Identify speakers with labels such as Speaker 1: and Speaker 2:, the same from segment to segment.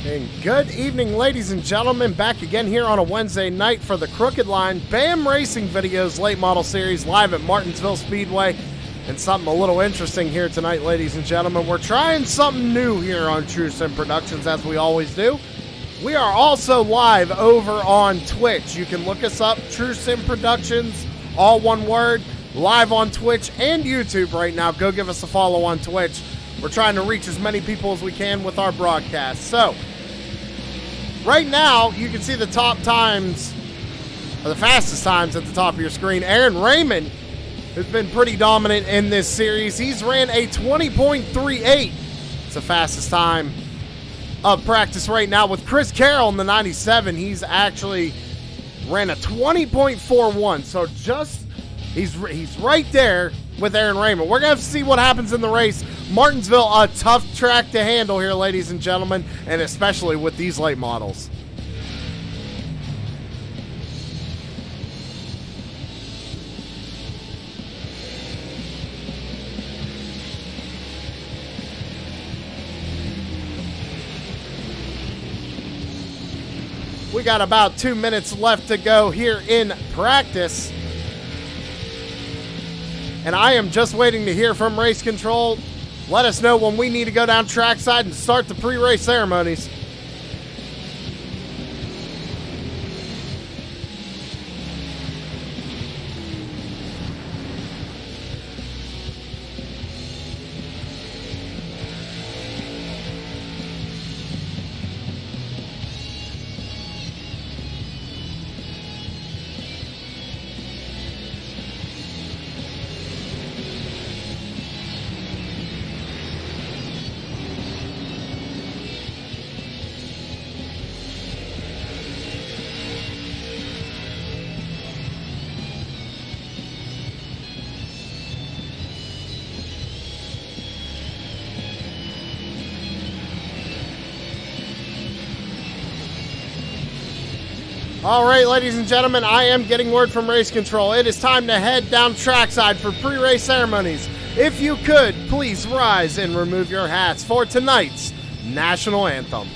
Speaker 1: And good evening, ladies and gentlemen. Back again here on a Wednesday night for the Crooked Line BAM Racing Videos Late Model Series live at Martinsville Speedway. And something a little interesting here tonight, ladies and gentlemen. We're trying something new here on TrueSimProductions, as we always do. We are also live over on Twitch. You can look us up, TrueSimProductions, all one word, live on Twitch and YouTube right now. Go give us a follow on Twitch. We're trying to reach as many people as we can with our broadcast. So, right now, you can see the top times, or the fastest times at the top of your screen. Aaron Raymond has been pretty dominant in this series. He's ran a 20.38. It's the fastest time of practice right now. With Chris Carroll in the 97, he's actually ran a 20.41. So he's right there with Aaron Raymond. We're going to have to see what happens in the race. Martinsville, a tough track to handle here, ladies and gentlemen, and especially with these late models. We got about 2 minutes left to go here in practice. And I am just waiting to hear from race control. Let us know when we need to go down trackside and start the pre-race ceremonies. All right, ladies and gentlemen, I am getting word from race control. It is time to head down trackside for pre-race ceremonies. If you could, please rise and remove your hats for tonight's National Anthem.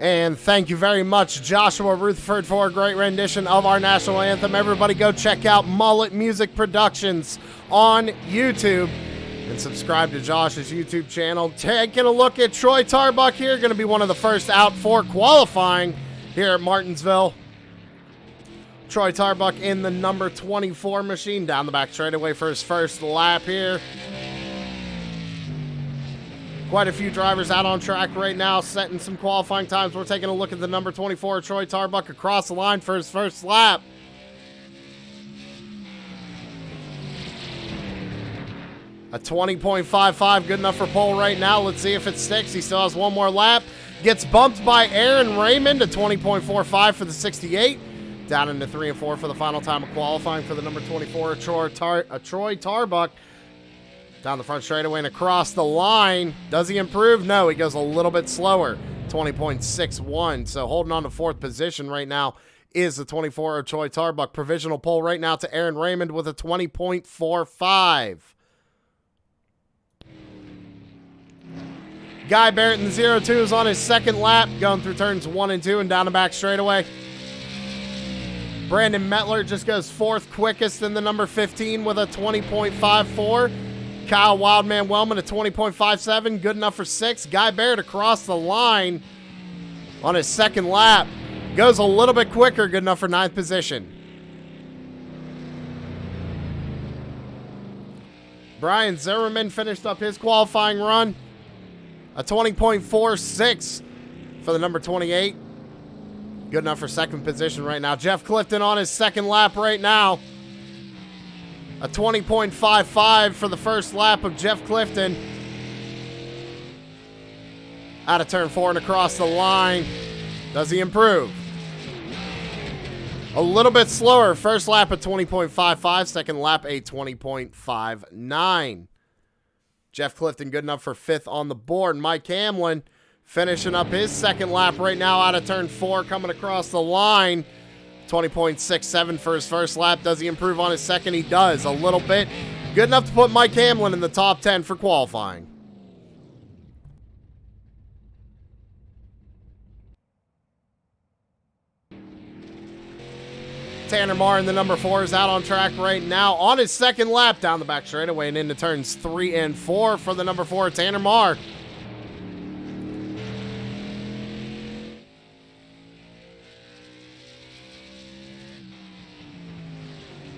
Speaker 1: And thank you very much, Joshua Rutherford, for a great rendition of our National Anthem. Everybody go check out Mullet Music Productions on YouTube and subscribe to Josh's YouTube channel. Taking a look at Troy Tarbuck here, going to be one of the first out for qualifying here at Martinsville. Troy Tarbuck in the number 24 machine, down the back straightaway for his first lap here. Quite a few drivers out on track right now, setting some qualifying times. We're taking a look at the number 24, Troy Tarbuck, across the line for his first lap. A 20.55, good enough for pole right now. Let's see if it sticks. He still has one more lap. Gets bumped by Aaron Raymond, a 20.45 for the 68. Down into 3 and 4 for the final time of qualifying for the number 24, Troy Tarbuck. Down the front straightaway and across the line. Does he improve? No, he goes a little bit slower. 20.61. So holding on to fourth position right now is the 24 of Troy Tarbuck. Provisional pole right now to Aaron Raymond with a 20.45. Guy Barrett in the 0-2 is on his second lap, going through turns 1 and 2 and down the back straightaway. Brandon Mettler just goes fourth quickest in the number 15 with a 20.54. Kyle Wildman Wellman a 20.57, good enough for 6. Guy Barrett across the line on his second lap. Goes a little bit quicker, good enough for 9th position. Brian Zimmerman finished up his qualifying run. A 20.46 for the number 28. Good enough for 2nd position right now. Jeff Clifton on his second lap right now. A 20.55 for the first lap of Jeff Clifton. Out of turn 4 and across the line. Does he improve? A little bit slower. First lap at 20.55. Second lap a 20.59. Jeff Clifton good enough for 5th on the board. Mike Hamlin finishing up his second lap right now out of turn 4, coming across the line. 20.67 for his first lap. Does he improve on his second? He does, a little bit. Good enough to put Mike Hamlin in the top 10 for qualifying. Tanner Marr in the number 4 is out on track right now on his second lap down the back straightaway and into turns 3 and 4 for the number 4, Tanner Marr.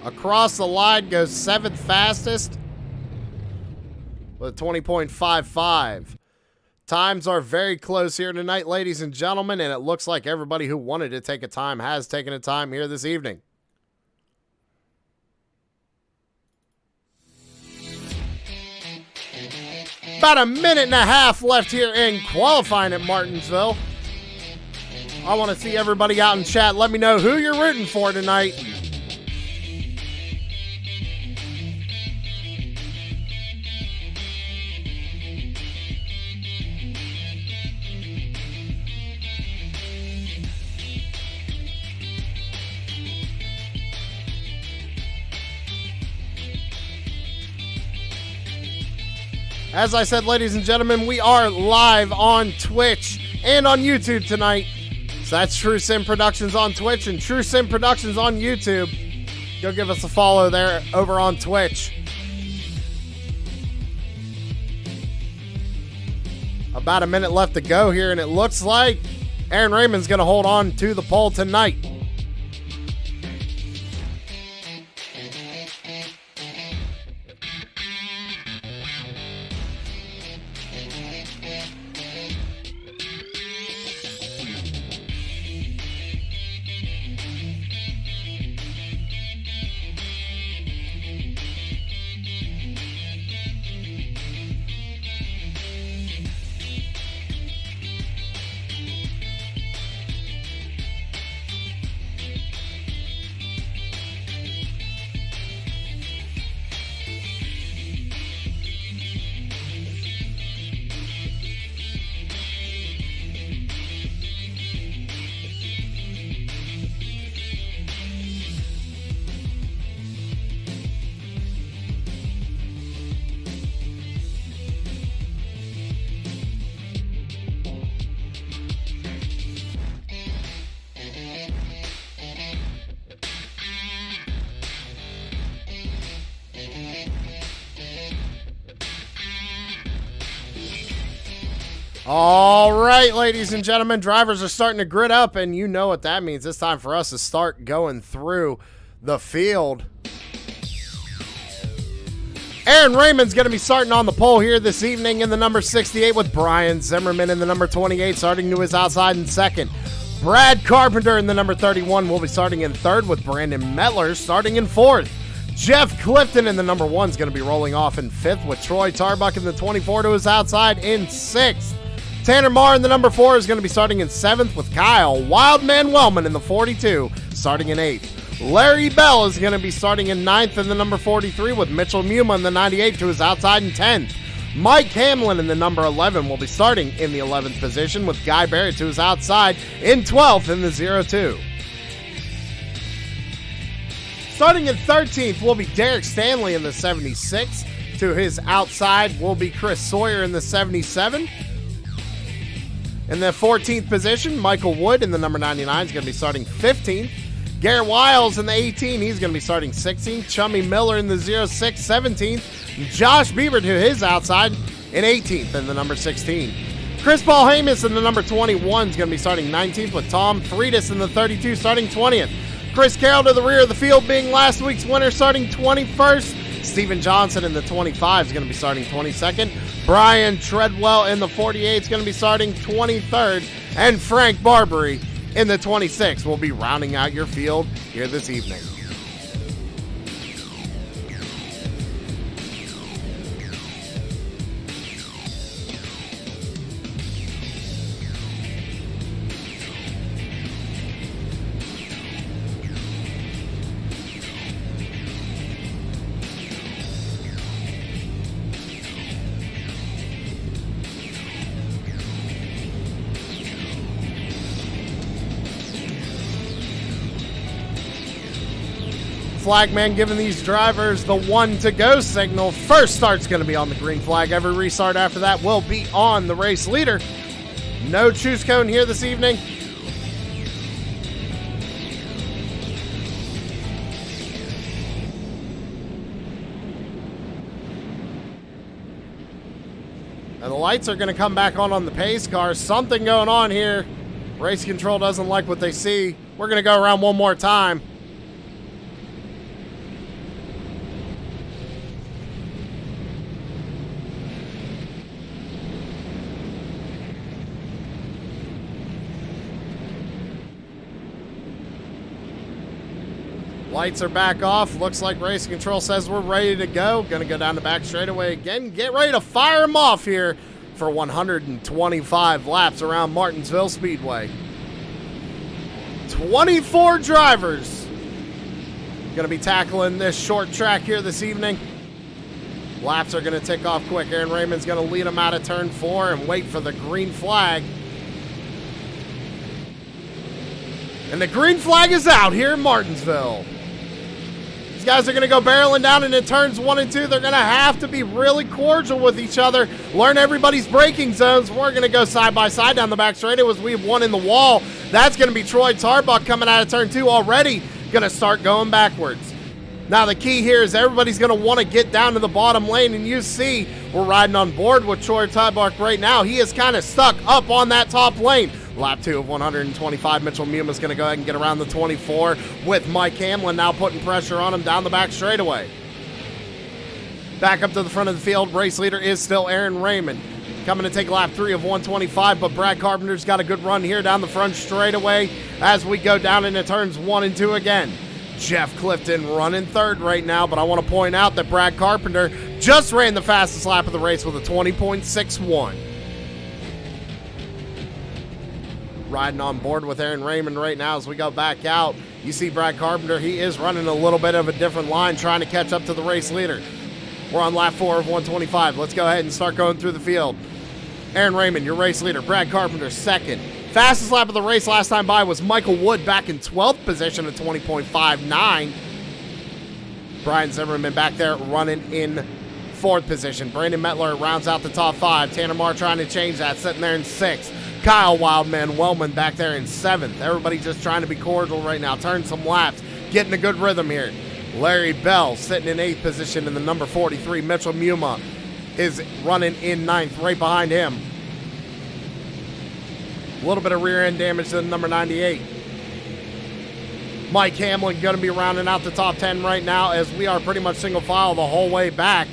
Speaker 1: Across the line goes 7th fastest with a 20.55. Times are very close here tonight, ladies and gentlemen, and it looks like everybody who wanted to take a time has taken a time here this evening. About a minute and a half left here in qualifying at Martinsville. I want to see everybody out in chat. Let me know who you're rooting for tonight. As I said, ladies and gentlemen, we are live on Twitch and on YouTube tonight. So that's TrueSimProductions on Twitch and TrueSimProductions on YouTube. Go give us a follow there over on Twitch. About a minute left to go here, and it looks like Aaron Raymond's going to hold on to the pole tonight. All right, ladies and gentlemen, drivers are starting to grid up, and you know what that means. It's time for us to start going through the field. Aaron Raymond's going to be starting on the pole here this evening in the number 68 with Brian Zimmerman in the number 28 starting to his outside in second. Brad Carpenter in the number 31 will be starting in third with Brandon Mettler starting in fourth. Jeff Clifton in the number 1 is going to be rolling off in fifth with Troy Tarbuck in the 24 to his outside in sixth. Tanner Marr in the number 4 is going to be starting in 7th with Kyle Wildman Wellman in the 42 starting in 8th. Larry Bell is going to be starting in 9th in the number 43 with Mitchell Muma in the 98 to his outside in 10th. Mike Hamlin in the number 11 will be starting in the 11th position with Guy Barrett to his outside in 12th in the 02. Starting in 13th will be Derek Stanley in the 76. To his outside will be Chris Sawyer in the 77. In the 14th position, Michael Wood in the number 99 is going to be starting 15th. Garrett Wiles in the 18, he's going to be starting 16th. Chummy Miller in the 06, 17th. Josh Bieber to his outside in 18th in the number 16. Chris Paul Hamus in the number 21 is going to be starting 19th with Tom Friedis in the 32 starting 20th. Chris Carroll to the rear of the field being last week's winner starting 21st. Steven Johnson in the 25 is going to be starting 22nd. Brian Treadwell in the 48 is going to be starting 23rd. And Frank Barbary in the 26 will be rounding out your field here this evening. Flagman giving these drivers the 1 to go signal. First start's going to be on the green flag. Every restart after that will be on the race leader. No choose cone here this evening. And the lights are going to come back on the pace car. Something going on here. Race control doesn't like what they see. We're going to go around one more time. Lights are back off. Looks like race control says we're ready to go. Gonna go down the back straightaway again. Get ready to fire them off here for 125 laps around Martinsville Speedway. 24 drivers gonna be tackling this short track here this evening. Laps are gonna tick off quick. Aaron Raymond's gonna lead them out of turn 4 and wait for the green flag. And the green flag is out here in Martinsville. These guys are going to go barreling down into turns 1 and 2. They're going to have to be really cordial with each other, learn everybody's braking zones. We're going to go side by side down the back straightaway as we have one in the wall. That's going to be Troy Tarbuck coming out of turn 2 already. Going to start going backwards. Now the key here is everybody's going to want to get down to the bottom lane, and you see we're riding on board with Troy Tarbuck right now. He is kind of stuck up on that top lane. Lap 2 of 125, Mitchell Muma is going to go ahead and get around the 24 with Mike Hamlin now putting pressure on him down the back straightaway. Back up to the front of the field, race leader is still Aaron Raymond. Coming to take lap 3 of 125, but Brad Carpenter's got a good run here down the front straightaway as we go down into turns 1 and 2 again. Jeff Clifton running third right now, but I want to point out that Brad Carpenter just ran the fastest lap of the race with a 20.61. Riding on board with Aaron Raymond right now as we go back out. You see Brad Carpenter, he is running a little bit of a different line trying to catch up to the race leader. We're on lap 4 of 125. Let's go ahead and start going through the field. Aaron Raymond, your race leader. Brad Carpenter, second. Fastest lap of the race last time by was Michael Wood back in 12th position at 20.59. Brian Zimmerman back there running in 4th position. Brandon Mettler rounds out the top 5. Tanner Marr trying to change that, sitting there in 6th. Kyle Wildman Wellman back there in 7th. Everybody just trying to be cordial right now. Turn some laps. Getting a good rhythm here. Larry Bell sitting in 8th position in the number 43. Mitchell Muma is running in 9th right behind him. A little bit of rear end damage to the number 98. Mike Hamlin going to be rounding out the top 10 right now as we are pretty much single file the whole way back.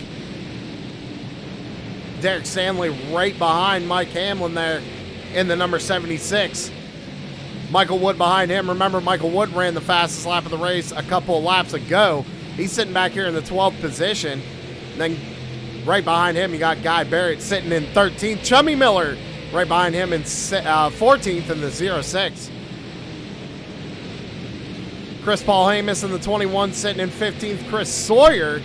Speaker 1: Derek Stanley right behind Mike Hamlin there in the number 76. Michael Wood behind him. Remember, Michael Wood ran the fastest lap of the race a couple of laps ago. He's sitting back here in the 12th position. And then right behind him, you got Guy Barrett sitting in 13th. Chummy Miller right behind him in 14th in the 06. Chris Paul Hamus in the 21 sitting in 15th. Chris Sawyer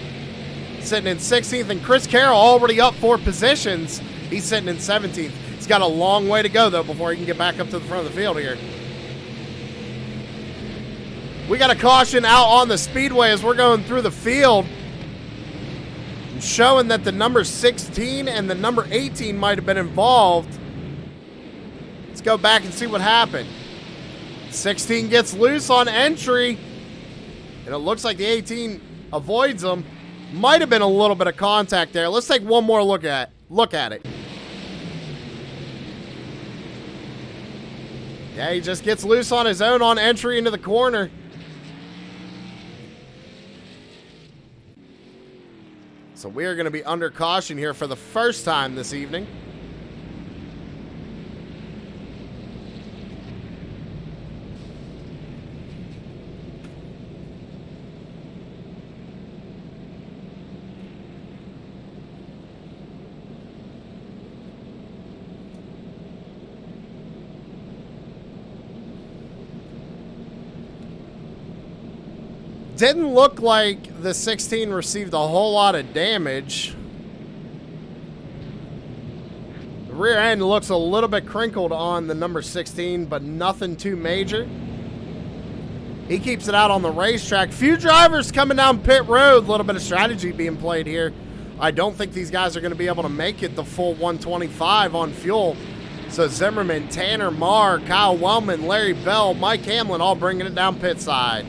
Speaker 1: sitting in 16th. And Chris Carroll already up 4 positions. He's sitting in 17th. He's got a long way to go, though, before he can get back up to the front of the field here. We got a caution out on the speedway as we're going through the field, showing that the number 16 and the number 18 might have been involved. Let's go back and see what happened. 16 gets loose on entry, and it looks like the 18 avoids him. Might have been a little bit of contact there. Let's take one more look at it. Yeah, he just gets loose on his own on entry into the corner. So we are going to be under caution here for the first time this evening. Didn't look like the 16 received a whole lot of damage. The rear end looks a little bit crinkled on the number 16, but nothing too major. He keeps it out on the racetrack. Few drivers coming down pit road. A little bit of strategy being played here. I don't think these guys are going to be able to make it the full 125 on fuel. So Zimmerman, Tanner Marr, Kyle Wellman, Larry Bell, Mike Hamlin all bringing it down pit side.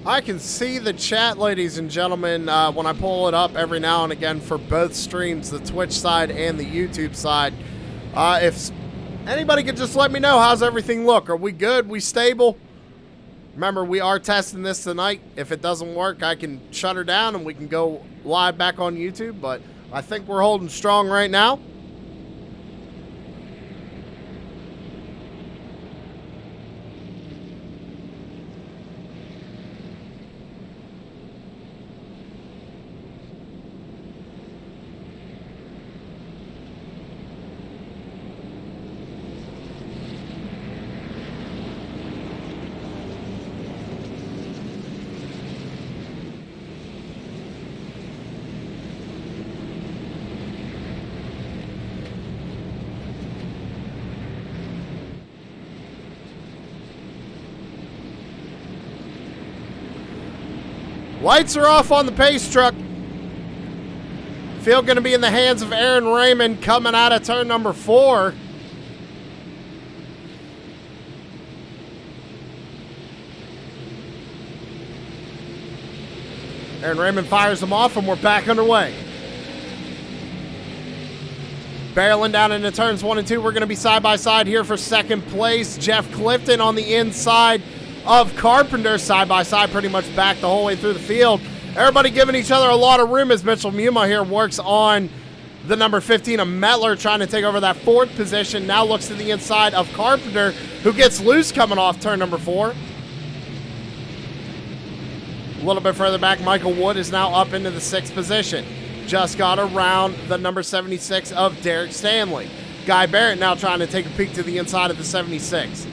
Speaker 1: I can see the chat, ladies and gentlemen, when I pull it up every now and again for both streams, the Twitch side and the YouTube side. If anybody could just let me know, how's everything look? Are we good? We stable? Remember, we are testing this tonight. If it doesn't work, I can shut her down and we can go live back on YouTube. But I think we're holding strong right now. Lights are off on the pace truck. Field going to be in the hands of Aaron Raymond coming out of turn number 4. Aaron Raymond fires them off and we're back underway. Barreling down into turns 1 and 2. We're going to be side by side here for second place. Jeff Clifton on the inside of Carpenter, side by side, pretty much back the whole way through the field. Everybody giving each other a lot of room as Mitchell Muma here works on the number 15 of Mettler, trying to take over that 4th position. Now looks to the inside of Carpenter, who gets loose coming off turn number 4. A little bit further back, Michael Wood is now up into the 6th position. Just got around the number 76 of Derek Stanley. Guy Barrett now trying to take a peek to the inside of the 76.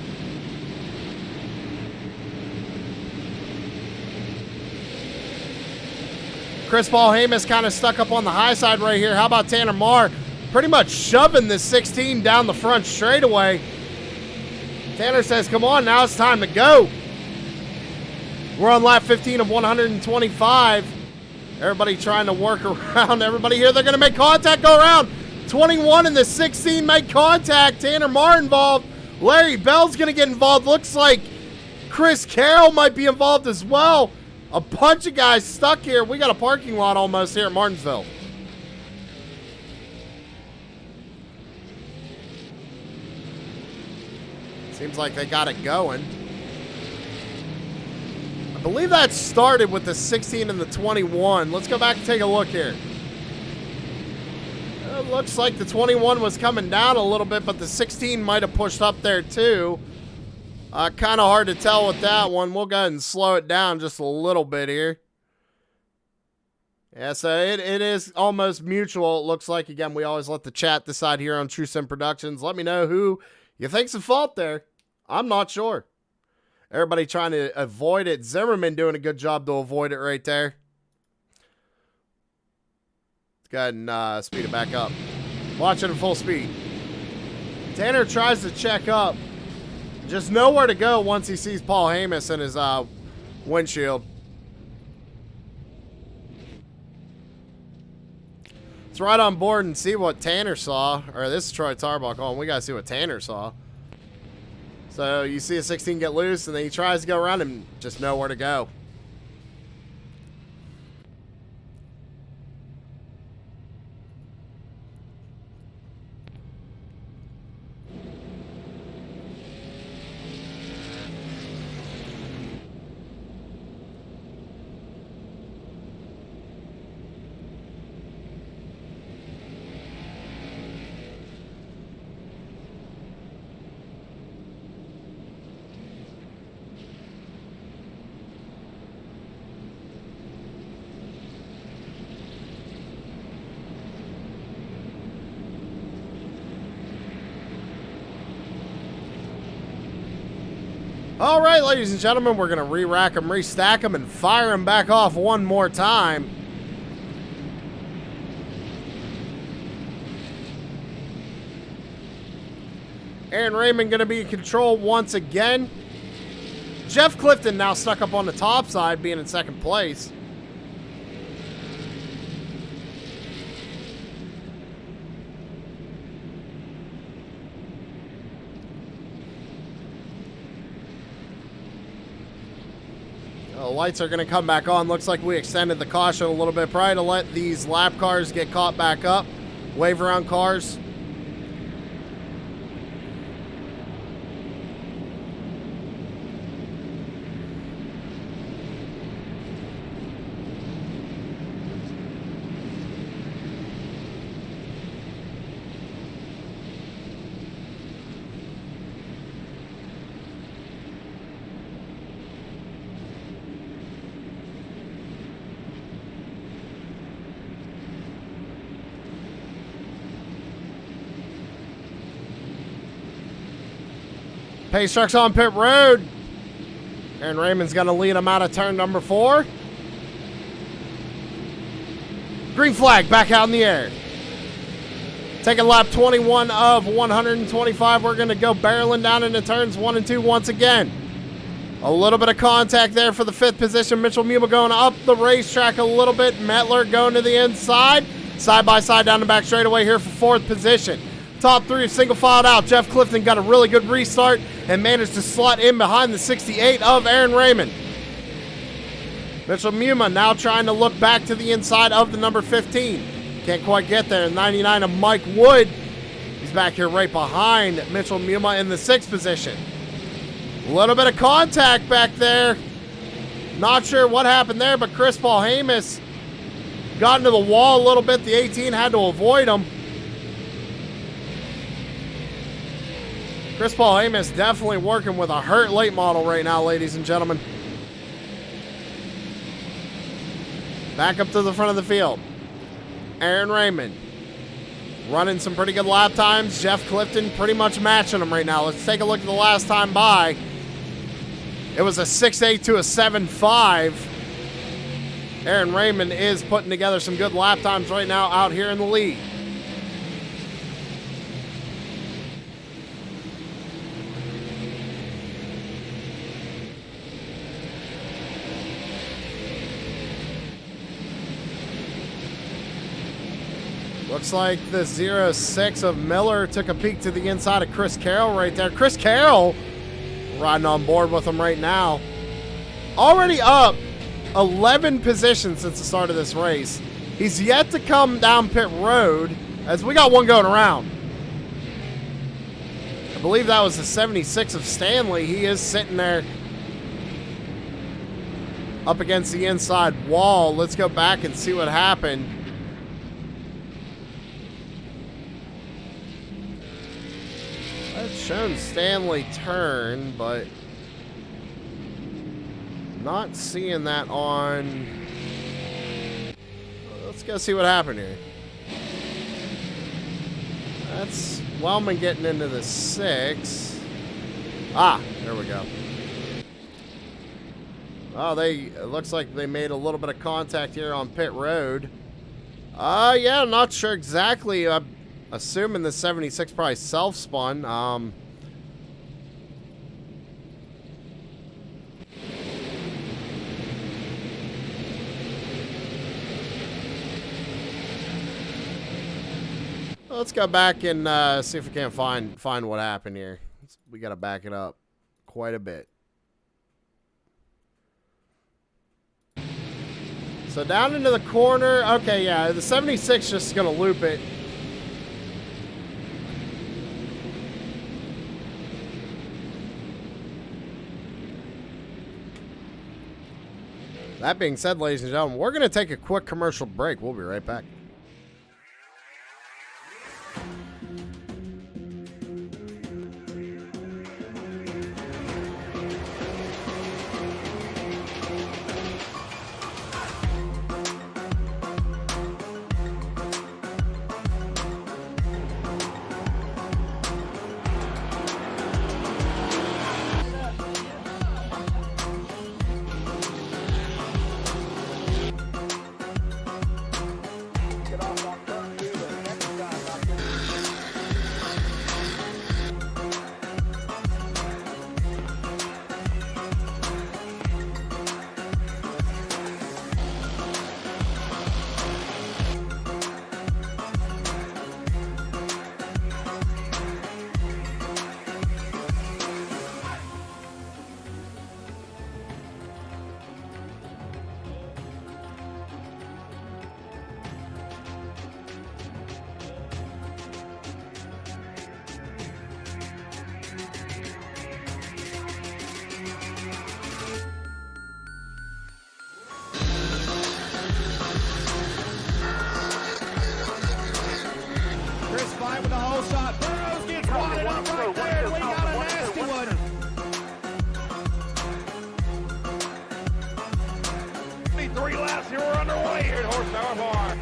Speaker 1: Chris Paul Hamus kind of stuck up on the high side right here. How about Tanner Marr? Pretty much shoving this 16 down the front straightaway. Tanner says, come on, now it's time to go. We're on lap 15 of 125. Everybody trying to work around everybody here. They're going to make contact, go around. 21 and the 16 make contact. Tanner Marr involved. Larry Bell's going to get involved. Looks like Chris Carroll might be involved as well. A bunch of guys stuck here. We got a parking lot almost here at Martinsville. Seems like they got it going. I believe that started with the 16 and the 21. Let's go back and take a look here. It looks like the 21 was coming down a little bit, but the 16 might have pushed up there too. Kind of hard to tell with that one. We'll go ahead and slow it down just a little bit here. Yeah, so it is almost mutual, it looks like. Again, we always let the chat decide here on TrueSimProductions. Let me know who you think's at fault there. I'm not sure. Everybody trying to avoid it. Zimmerman doing a good job to avoid it right there. Let's go ahead and speed it back up. Watch it at full speed. Tanner tries to check up. Just nowhere to go once he sees Paul Hamas in his windshield. Let's ride on board and see what Tanner saw. Or this is Troy Tarbuck. Oh, we got to see what Tanner saw. So you see a 16 get loose, and then he tries to go around and just nowhere to go. All right, ladies and gentlemen, we're going to re-rack them, restack them, and fire them back off one more time. Aaron Raymond going to be in control once again. Jeff Clifton now stuck up on the top side, being in second place. The lights are going to come back on. Looks like we extended the caution a little bit, probably to let these lap cars get caught back up. Wave around cars. Pace truck's on pit road. Aaron Raymond's going to lead him out of turn number 4. Green flag back out in the air. Taking lap 21 of 125. We're going to go barreling down into turns 1 and 2 once again. A little bit of contact there for the 5th position. Mitchell Muma going up the racetrack a little bit. Metler going to the inside. Side by side down the back straightaway here for 4th position. Top 3 single filed out. Jeff Clifton got a really good restart and managed to slot in behind the 68 of Aaron Raymond. Mitchell Muma now trying to look back to the inside of the number 15. Can't quite get there. 99 of Mike Wood. He's back here right behind Mitchell Muma in the 6th position. A little bit of contact back there. Not sure what happened there, but Chris Paul Hamas got into the wall a little bit. The 18 had to avoid him. Chris Paul Hamas definitely working with a hurt late model right now, ladies and gentlemen. Back up to the front of the field. Aaron Raymond running some pretty good lap times. Jeff Clifton pretty much matching him right now. Let's take a look at the last time by. It was a 6.8 to a 7.5. Aaron Raymond is putting together some good lap times right now out here in the lead. Looks like the 06 of Miller took a peek to the inside of Chris Carroll right there. Chris Carroll riding on board with him right now. Already up 11 positions since the start of this race. He's yet to come down pit road as we got one going around. I believe that was the 76 of Stanley. He is sitting there up against the inside wall. Let's go back and see what happened. Let's Shown Stanley turn, but not seeing that on. Let's go see what happened here. That's Wellman getting into the 6. Ah, there we go. Oh, it looks like they made a little bit of contact here on pit road. Yeah, I'm not sure exactly. I'm assuming the 76 probably self-spun. Let's go back and see if we can't find what happened here. We got to back it up quite a bit. So down into the corner. Okay, yeah, the 76 just going to loop it. That being said, ladies and gentlemen, we're going to take a quick commercial break. We'll be right back.
Speaker 2: With the whole shot. Burrows gets wadded up right there. We got a nasty one.
Speaker 3: 3 laps here. We're underway here at Horsepower Bar.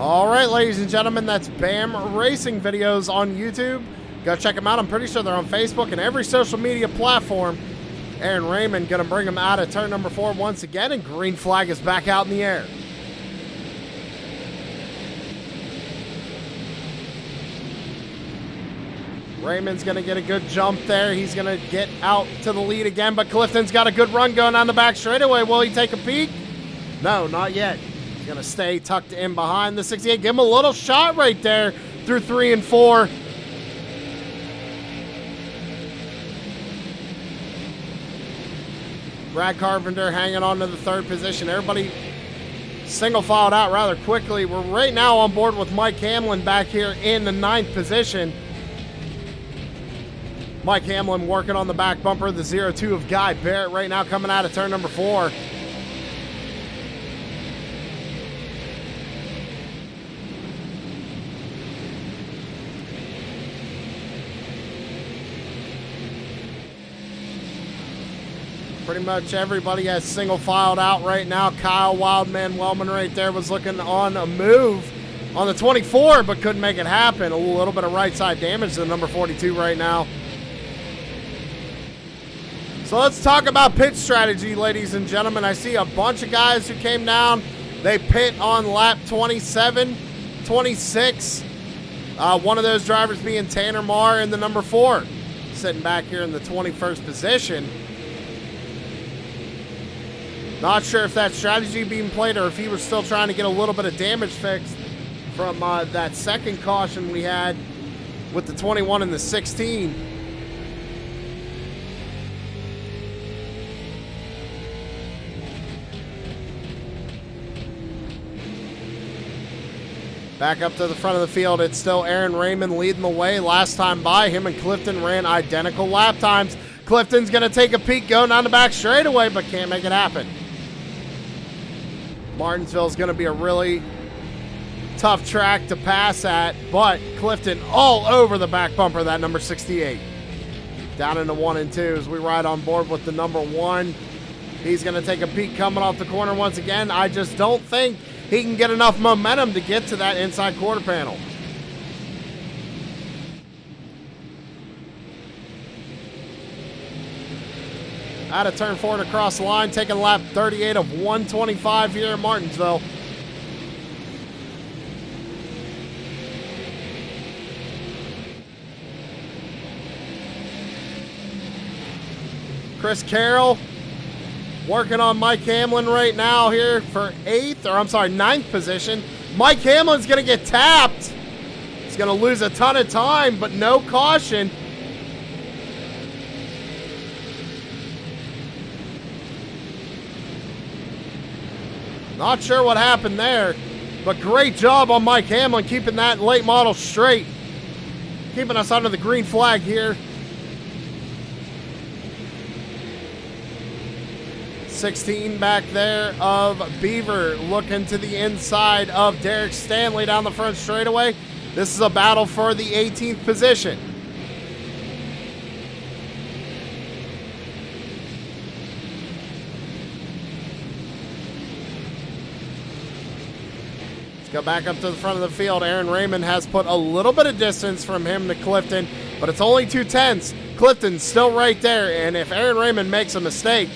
Speaker 1: All right, ladies and gentlemen, that's BAM Racing videos on YouTube. Go check them out. I'm pretty sure they're on Facebook and every social media platform. Aaron Raymond going to bring them out at turn number 4 once again, and green flag is back out in the air. Raymond's going to get a good jump there. He's going to get out to the lead again, but Clifton's got a good run going on the back straightaway. Will he take a peek? No, not yet. Going to stay tucked in behind the 68. Give him a little shot right there through 3 and 4. Brad Carpenter hanging on to the 3rd position. Everybody single filed out rather quickly. We're right now on board with Mike Hamlin back here in the 9th position. Mike Hamlin working on the back bumper. The 0-2 of Guy Barrett right now coming out of turn number 4. Pretty much everybody has single filed out right now. Kyle Wildman Wellman right there was looking on a move on the 24, but couldn't make it happen. A little bit of right side damage to the number 42 right now. So let's talk about pit strategy, ladies and gentlemen. I see a bunch of guys who came down. They pit on lap 27, 26. One of those drivers being Tanner Marr in the number 4, sitting back here in the 21st position. Not sure if that strategy being played or if he was still trying to get a little bit of damage fixed from that second caution we had with the 21 and the 16. Back up to the front of the field, it's still Aaron Raymond leading the way. Last time by, him and Clifton ran identical lap times. Clifton's going to take a peek going down the back straightaway, but can't make it happen. Martinsville's going to be a really tough track to pass at, but Clifton all over the back bumper, that number 68. Down into 1 and 2 as we ride on board with the number 1. He's going to take a peek coming off the corner once again. I just don't think he can get enough momentum to get to that inside quarter panel. Out of turn 4 and across the line, taking lap 38 of 125 here in Martinsville. Chris Carroll working on Mike Hamlin right now here for 9th position. Mike Hamlin's going to get tapped. He's going to lose a ton of time, but no caution. Not sure what happened there, but great job on Mike Hamlin keeping that late model straight. Keeping us under the green flag here. 16 back there of Beaver looking to the inside of Derek Stanley down the front straightaway. This is a battle for the 18th position. Let's go back up to the front of the field. Aaron Raymond has put a little bit of distance from him to Clifton, but it's only 2/10. Clifton's still right there, and if Aaron Raymond makes a mistake,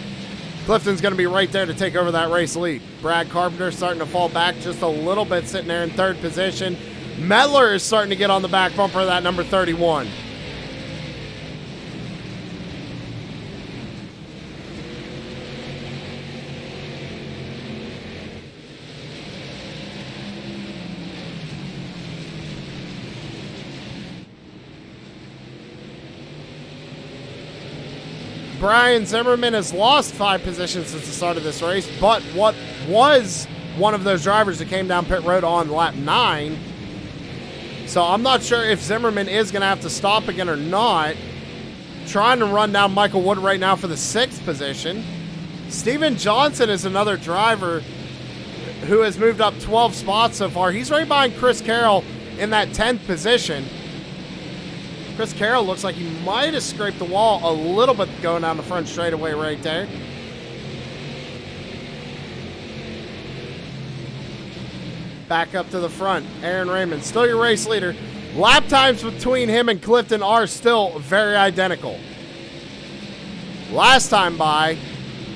Speaker 1: Clifton's going to be right there to take over that race lead. Brad Carpenter starting to fall back just a little bit, sitting there in 3rd position. Medler is starting to get on the back bumper of that number 31. Brian Zimmerman has lost 5 positions since the start of this race, but what was one of those drivers that came down pit road on lap 9. So I'm not sure if Zimmerman is going to have to stop again or not. Trying to run down Michael Wood right now for the 6th position. Steven Johnson is another driver who has moved up 12 spots so far. He's right behind Chris Carroll in that 10th position. Chris Carroll looks like he might have scraped the wall a little bit going down the front straightaway right there. Back up to the front, Aaron Raymond, still your race leader. Lap times between him and Clifton are still very identical. Last time by,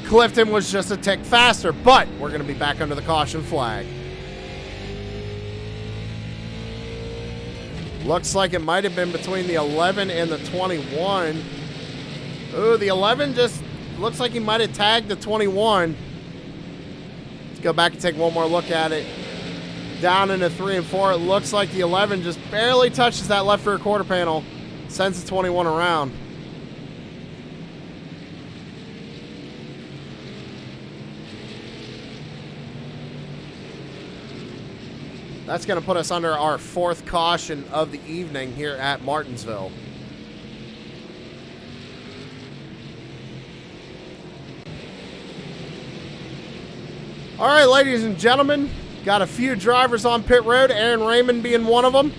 Speaker 1: Clifton was just a tick faster, but we're going to be back under the caution flag. Looks like it might have been between the 11 and the 21. Ooh, the 11 just looks like he might have tagged the 21. Let's go back and take one more look at it. Down into 3 and 4, it looks like the 11 just barely touches that left rear quarter panel, sends the 21 around. That's going to put us under our 4th caution of the evening here at Martinsville. All right, ladies and gentlemen, got a few drivers on pit road, Aaron Raymond being one of them.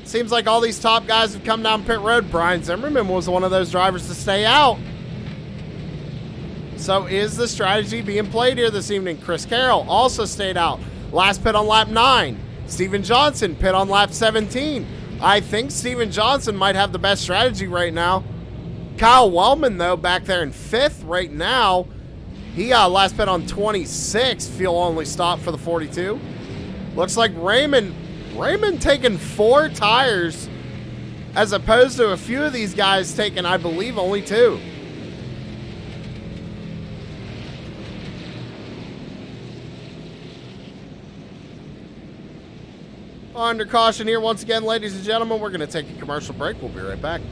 Speaker 1: Seems like all these top guys have come down pit road. Brian Zimmerman was one of those drivers to stay out. So is the strategy being played here this evening? Chris Carroll also stayed out. Last pit on lap 9. Steven Johnson pit on lap 17. I think Steven Johnson might have the best strategy right now. Kyle Wellman, though, back there in 5th right now. He last pit on 26. Fuel only stop for the 42. Looks like Raymond taking 4 tires as opposed to a few of these guys taking, I believe, only 2. Under caution here once again, ladies and gentlemen. We're going to take a commercial break. We'll be right back.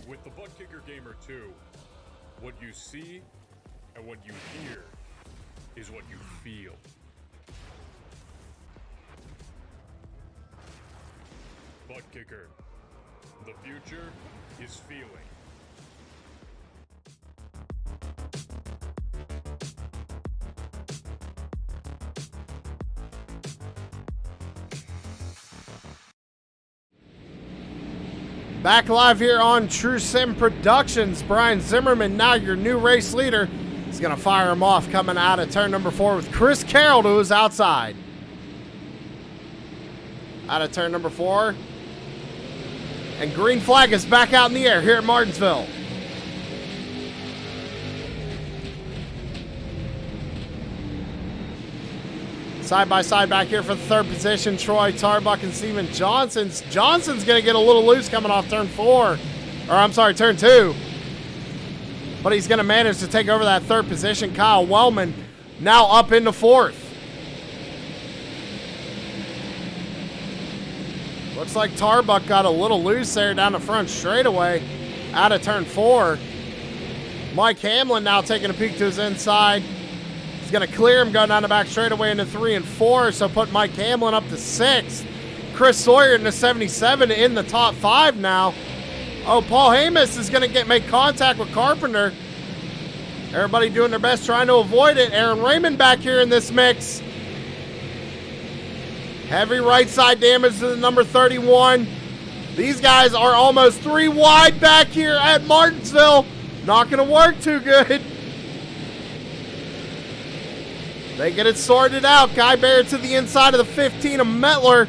Speaker 4: With the Butt Kicker Gamer 2, what you see and what you hear is what you feel. Butt Kicker. The future is feeling.
Speaker 1: Back live here on TrueSimProductions. Brian Zimmerman, now your new race leader, is going to fire him off coming out of turn number 4 with Chris Carroll to his outside. Out of turn number 4. And green flag is back out in the air here at Martinsville. Side by side back here for the third position, Troy Tarbuck and Steven Johnson. Johnson's going to get a little loose coming off turn 4. Or I'm sorry, turn 2. But he's going to manage to take over that third position. Kyle Wellman now up into 4th. Looks like Tarbuck got a little loose there down the front straightaway out of turn 4. Mike Hamlin now taking a peek to his inside. He's going to clear him going down the back straightaway into 3 and 4, so put Mike Hamlin up to 6th. Chris Sawyer in the 77 in the top 5 now. Oh, Paul Hamas is going to make contact with Carpenter. Everybody doing their best trying to avoid it. Aaron Raymond back here in this mix. Heavy right side damage to the number 31. These guys are almost 3 wide back here at Martinsville. Not going to work too good. They get it sorted out. Guy Barrett to the inside of the 15 of Metler.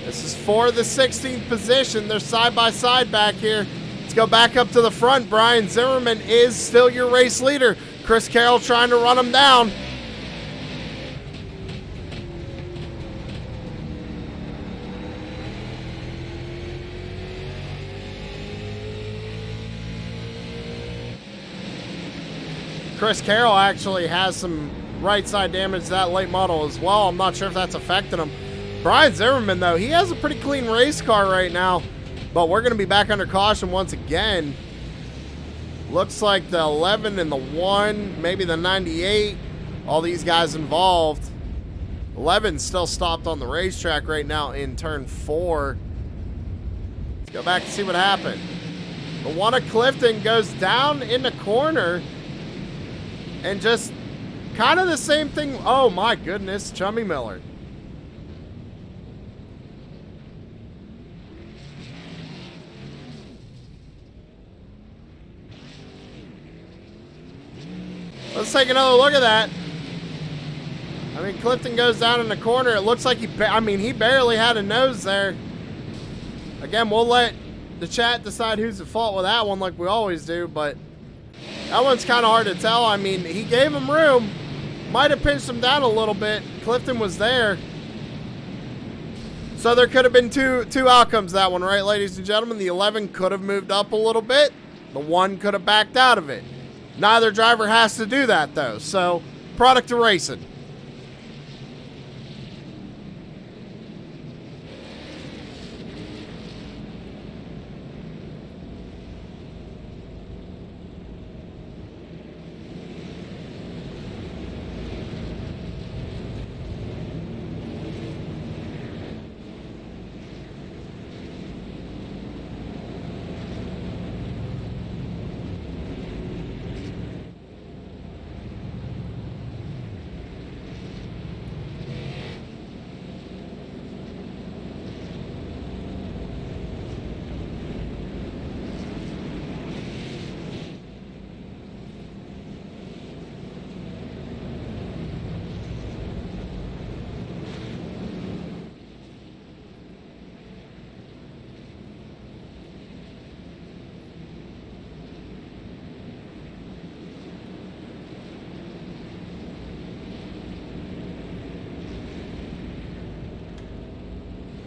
Speaker 1: This is for the 16th position. They're side by side back here. Let's go back up to the front. Brian Zimmerman is still your race leader. Chris Carroll trying to run him down. Chris Carroll actually has some right side damage to that late model as well. I'm not sure if that's affecting him. Brian Zimmerman, though, he has a pretty clean race car right now, but we're going to be back under caution once again. Looks like the 11 and the 1, maybe the 98, all these guys involved. 11 still stopped on the racetrack right now in turn 4. Let's go back and see what happened. The 1 of Clifton goes down in the corner. And just kind of the same thing. Oh, my goodness. Chummy Miller. Let's take another look at that. I mean, Clifton goes down in the corner. It looks like he barely had a nose there. Again, we'll let the chat decide who's at fault with that one like we always do, but that one's kind of hard to tell. I mean, he gave him room. Might have pinched him down a little bit. Clifton was there. So there could have been two outcomes that one, right, ladies and gentlemen? The 11 could have moved up a little bit. The 1 could have backed out of it. Neither driver has to do that, though. So, product of racing.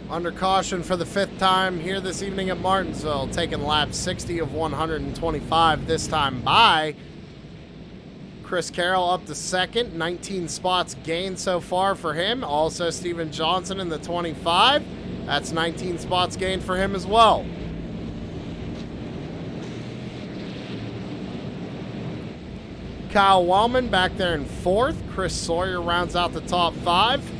Speaker 1: Under caution for the 5th time here this evening at Martinsville, taking lap 60 of 125, this time by Chris Carroll up to second, 19 spots gained so far for him. Also Steven Johnson in the 25. That's 19 spots gained for him as well. Kyle Wellman back there in fourth. Chris Sawyer rounds out the top 5.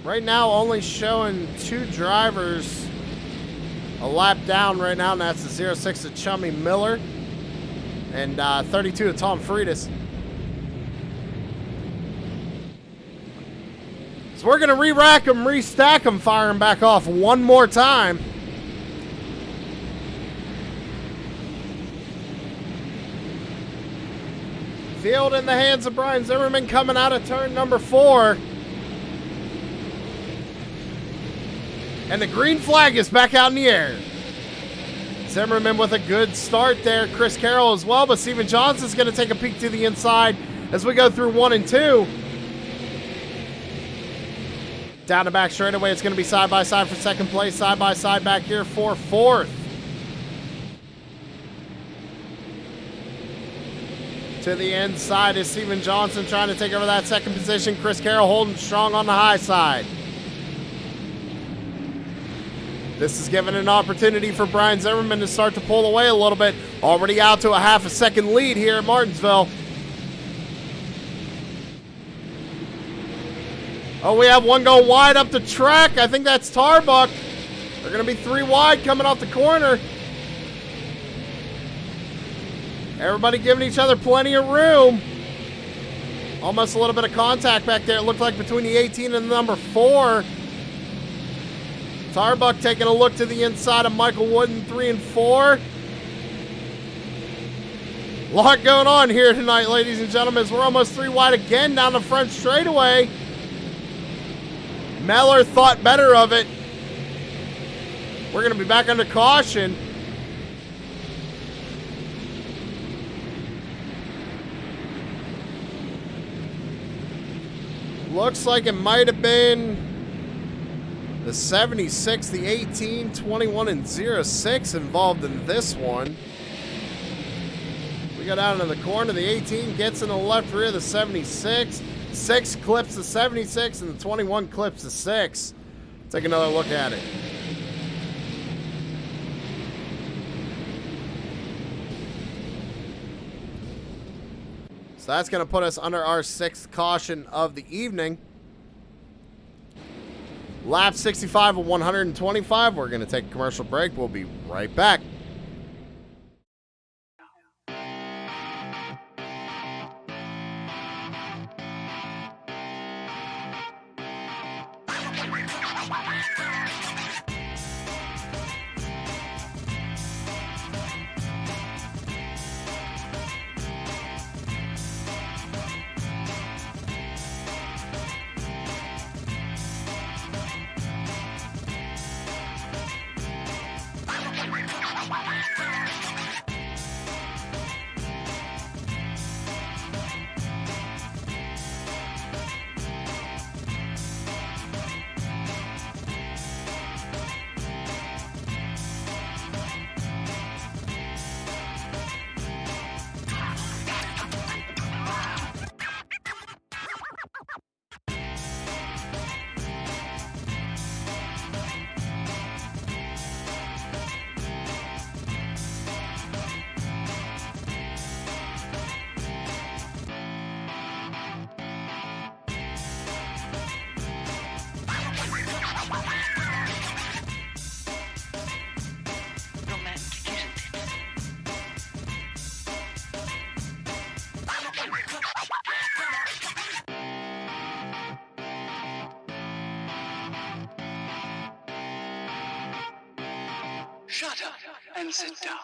Speaker 1: Right now, only showing 2 drivers a lap down right now, and that's the 06 of Chummy Miller and 32 of Tom Freitas. So we're going to re-rack them, restack them, fire them back off one more time. Field in the hands of Brian Zimmerman coming out of turn number 4. And the green flag is back out in the air. Zimmerman with a good start there. Chris Carroll as well, but Steven Johnson's going to take a peek to the inside as we go through 1 and 2. Down the back straightaway, it's going to be side by side for second place. Side by side back here for fourth. To the inside is Steven Johnson trying to take over that second position. Chris Carroll holding strong on the high side. This is giving an opportunity for Brian Zimmerman to start to pull away a little bit. Already out to a half a second lead here at Martinsville. Oh, we have one going wide up the track. I think that's Tarbuck. They're going to be 3 wide coming off the corner. Everybody giving each other plenty of room. Almost a little bit of contact back there. It looked like between the 18 and the number 4. Tarbuck taking a look to the inside of Michael Wood in 3 and 4. A lot going on here tonight, ladies and gentlemen, as we're almost 3 wide again down the front straightaway. Meller thought better of it. We're going to be back under caution. Looks like it might have been the 76, the 18, 21, and 06 involved in this one. We go down in the corner. The 18 gets in the left rear of the 76. 6 clips the 76, and the 21 clips the 6. Take another look at it. So that's going to put us under our 6th caution of the evening. Lap 65 of 125. We're going to take a commercial break. We'll be right back.
Speaker 5: Shut up and sit down.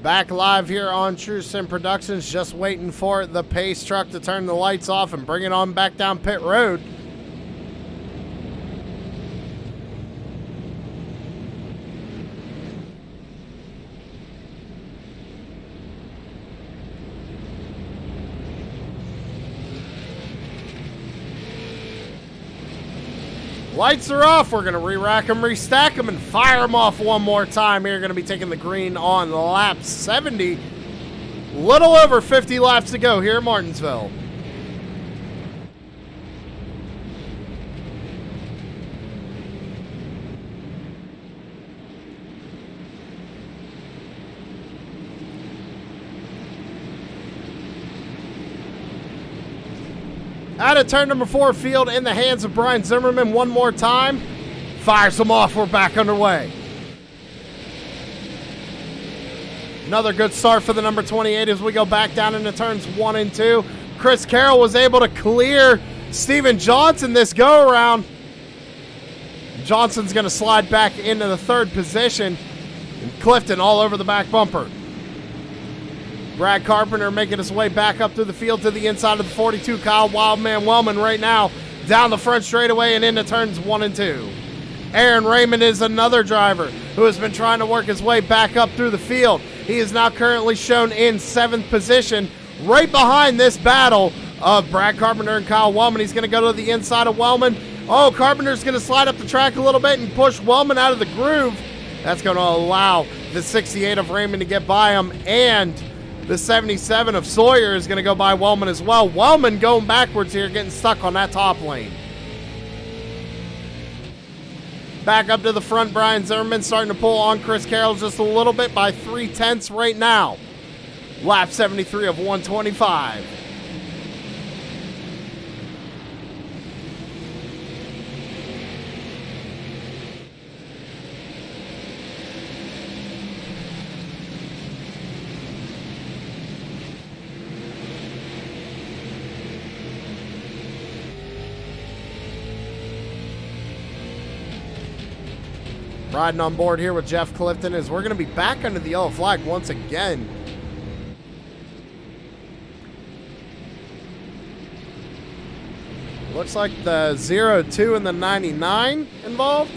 Speaker 1: Back live here on TrueSimProductions, just waiting for the pace truck to turn the lights off and bring it on back down pit road. Lights are off. We're going to re-rack them, restack them, and fire them off one more time. Here, going to be taking the green on lap 70. Little over 50 laps to go here at Martinsville. Out of turn number 4, field in the hands of Brian Zimmerman one more time. Fires them off. We're back underway. Another good start for the number 28 as we go back down into turns 1 and 2. Chris Carroll was able to clear Steven Johnson this go-around. Johnson's going to slide back into the 3rd position. And Clifton all over the back bumper. Brad Carpenter making his way back up through the field to the inside of the 42. Kyle Wildman Wellman right now down the front straightaway and into turns 1 and 2. Aaron Raymond is another driver who has been trying to work his way back up through the field. He is now currently shown in 7th position, right behind this battle of Brad Carpenter and Kyle Wellman. He's going to go to the inside of Wellman. Oh, Carpenter's going to slide up the track a little bit and push Wellman out of the groove. That's going to allow the 68 of Raymond to get by him, and the 77 of Sawyer is going to go by Wellman as well. Wellman going backwards here, getting stuck on that top lane. Back up to the front, Brian Zimmerman starting to pull on Chris Carroll just a little bit by 0.3 right now. Lap 73 of 125. Riding on board here with Jeff Clifton as we're going to be back under the yellow flag once again. Looks like the 02 and the 99 involved.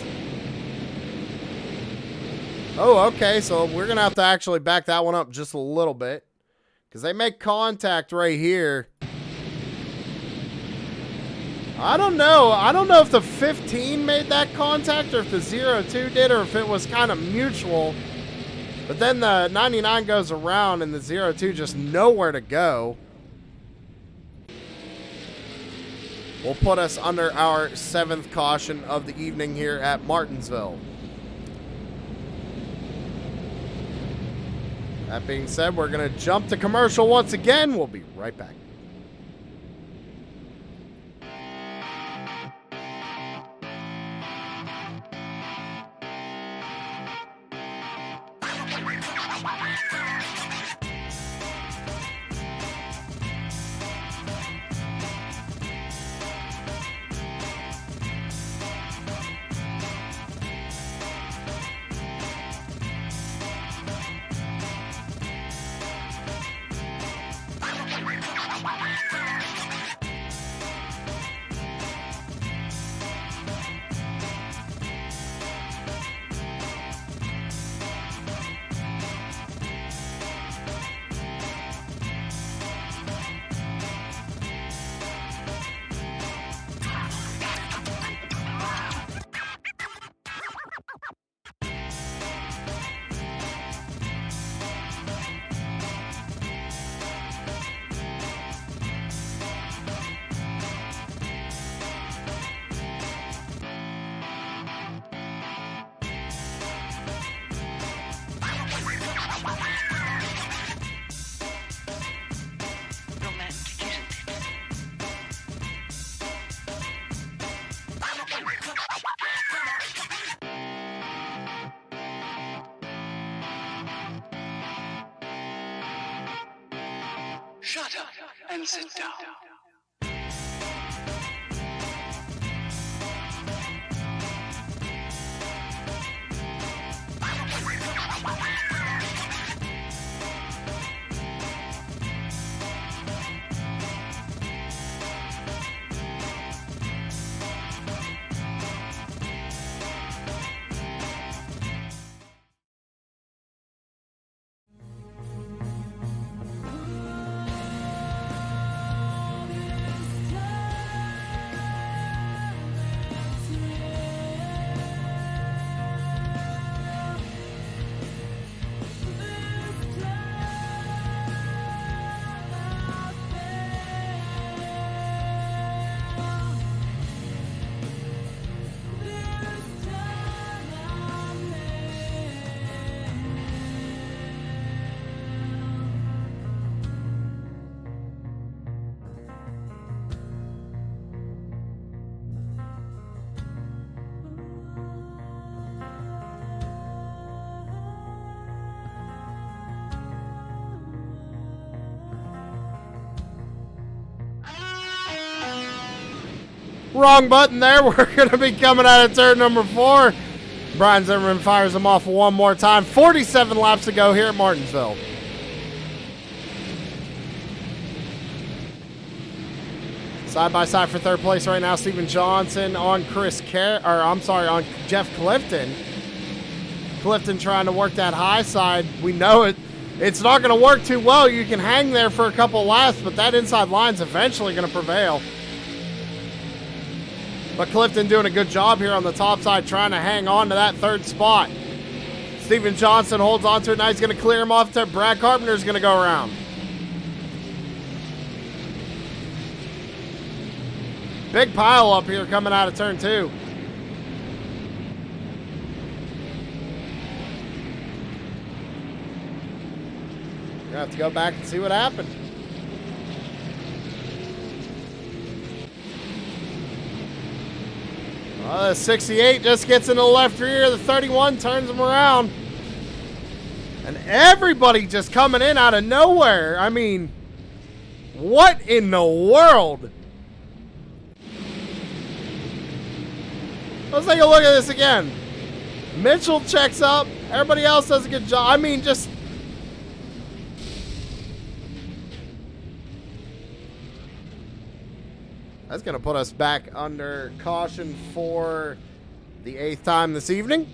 Speaker 1: Oh, okay, so we're going to have to actually back that one up just a little bit because they make contact right here. I don't know. I don't know if the 15 made that contact or if the 02 did or if it was kind of mutual. But then the 99 goes around and the 02 just nowhere to go. Will put us under our 7th caution of the evening here at Martinsville. That being said, we're going to jump to commercial once again. We'll be right back.
Speaker 5: Shut up and sit down.
Speaker 1: Wrong button there. We're going to be coming out of turn number 4. Brian Zimmerman fires him off one more time. 47 laps to go here at Martinsville. Side by side for third place right now, Steven Johnson on on Jeff Clifton. Clifton trying to work that high side. We know it's not going to work too well. You can hang there for a couple laps, but that inside line's eventually going to prevail. But Clifton doing a good job here on the top side, trying to hang on to that third spot. Steven Johnson holds on to it. Now he's going to clear him off. Brad Carpenter's going to go around. Big pile up here coming out of turn 2. Gonna have to go back and see what happened. The 68 just gets in the left rear. The 31 turns him around. And everybody just coming in out of nowhere. I mean, what in the world? Let's take a look at this again. Mitchell checks up. Everybody else does a good job. I mean, just... That's going to put us back under caution for the 8th time this evening.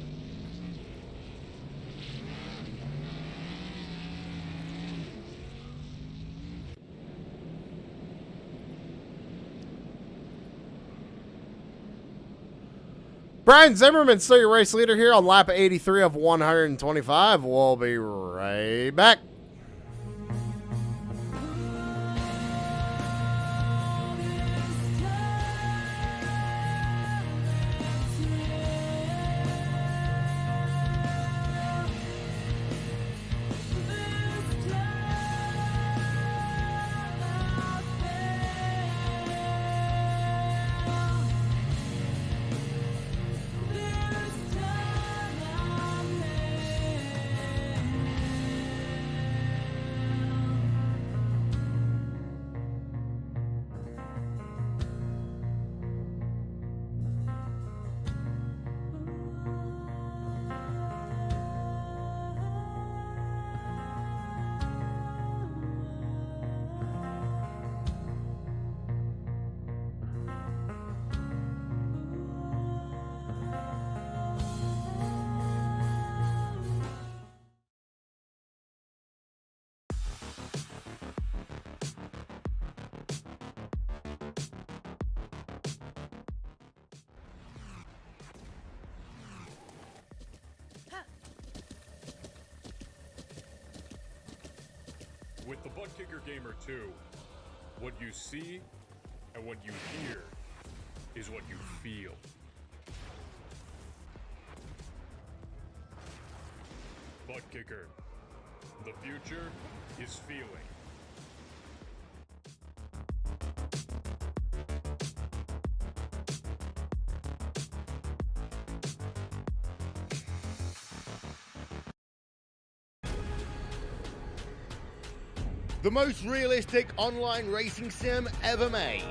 Speaker 1: Brian Zimmerman, still your race leader here on lap 83 of 125. We'll be right back.
Speaker 4: With the Butt Kicker Gamer 2, what you see and what you hear is what you feel. Butt Kicker, the future is feeling.
Speaker 6: The most realistic online racing sim ever made.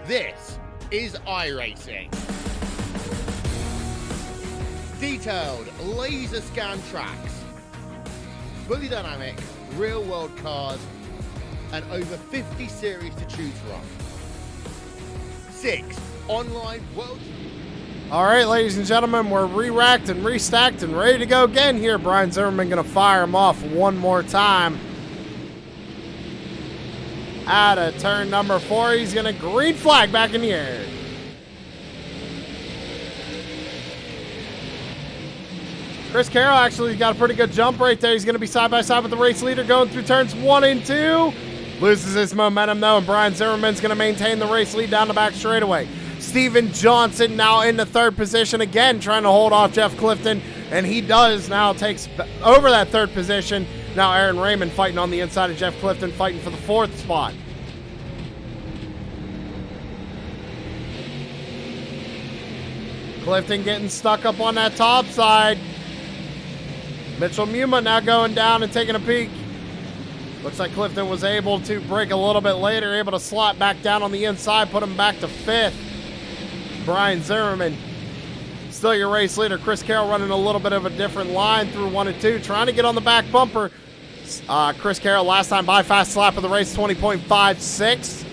Speaker 6: This is iRacing. Detailed laser scan tracks, fully dynamic real world cars, and over 50 series to choose from. 6 online world.
Speaker 1: All right, ladies and gentlemen, we're re-racked and restacked and ready to go again here. Brian Zimmerman going to fire him off one more time. Out of turn number 4, he's going to green flag back in the air. Chris Carroll actually got a pretty good jump right there. He's going to be side by side with the race leader going through turns 1 and 2. Loses his momentum though, and Brian Zimmerman's going to maintain the race lead down the back straightaway. Steven Johnson now in the 3rd position again, trying to hold off Jeff Clifton, and he does now takes over that 3rd position. Now Aaron Raymond fighting on the inside of Jeff Clifton, fighting for the 4th spot. Clifton getting stuck up on that top side. Mitchell Muma now going down and taking a peek. Looks like Clifton was able to break a little bit later, able to slot back down on the inside, put him back to 5th. Brian Zimmerman. Still your race leader, Chris Carroll, running a little bit of a different line through 1 and 2, trying to get on the back bumper. Chris Carroll, last time by, fast lap of the race, 20.56.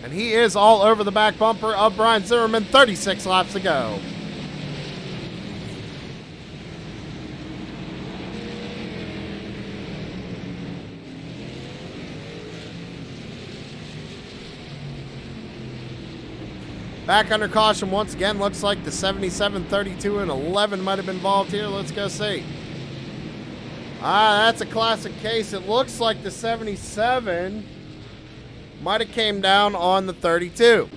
Speaker 1: And he is all over the back bumper of Brian Zimmerman, 36 laps to go. Back under caution once again. Looks like the 77, 32, and 11 might have been involved here. Let's go see. That's a classic case. It looks like the 77 might have came down on the 32.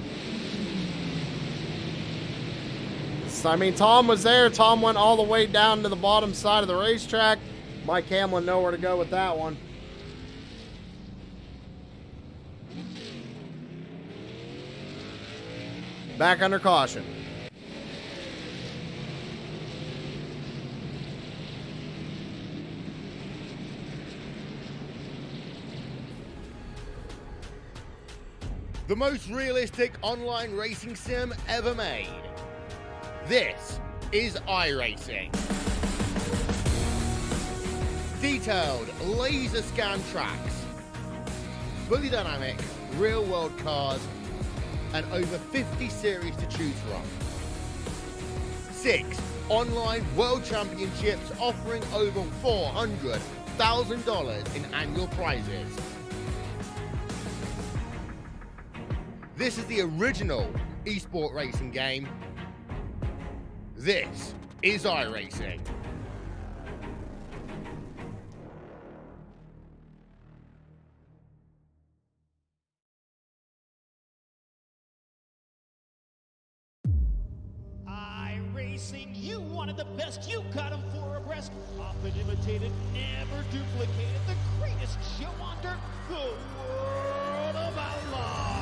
Speaker 1: I mean, Tom was there. Tom went all the way down to the bottom side of the racetrack. Mike Hamlin nowhere to go with that one. Back under caution.
Speaker 6: The most realistic online racing sim ever made. This is iRacing. Detailed laser scan tracks, fully dynamic, real world cars, and over 50 series to choose from. 6 online world championships offering over $400,000 in annual prizes. This is the original esport racing game. This is iRacing.
Speaker 2: iRacing, you wanted the best, you got them 4 abreast. Often imitated, never duplicated. The greatest show on dirt, the World of Outlaws.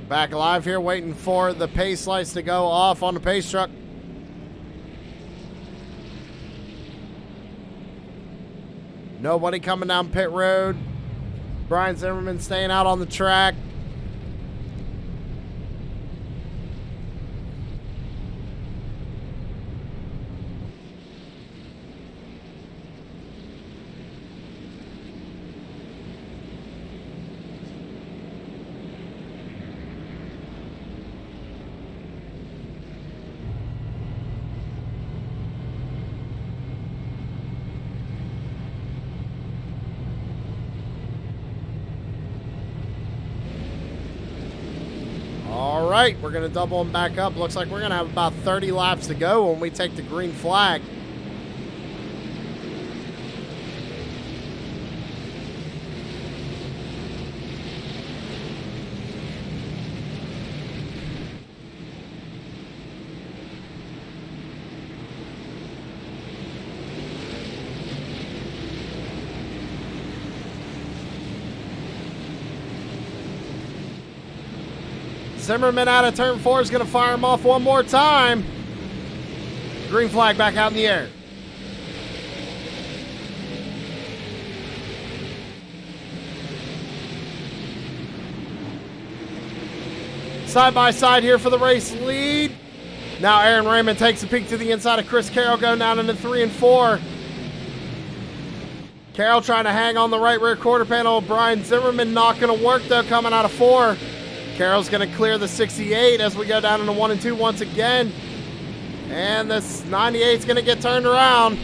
Speaker 1: Back alive here, waiting for the pace lights to go off on the pace truck. Nobody coming down pit road. Brian Zimmerman staying out on the track. All right, we're going to double them back up. Looks like we're going to have about 30 laps to go when we take the green flag. Zimmerman out of turn 4 is going to fire him off one more time. Green flag back out in the air. Side by side here for the race lead. Now Aaron Raymond takes a peek to the inside of Chris Carroll, going down into 3 and 4. Carroll trying to hang on the right rear quarter panel. Brian Zimmerman not going to work though, coming out of 4. Carroll's going to clear the 68 as we go down into 1 and 2 once again. And this 98 is going to get turned around.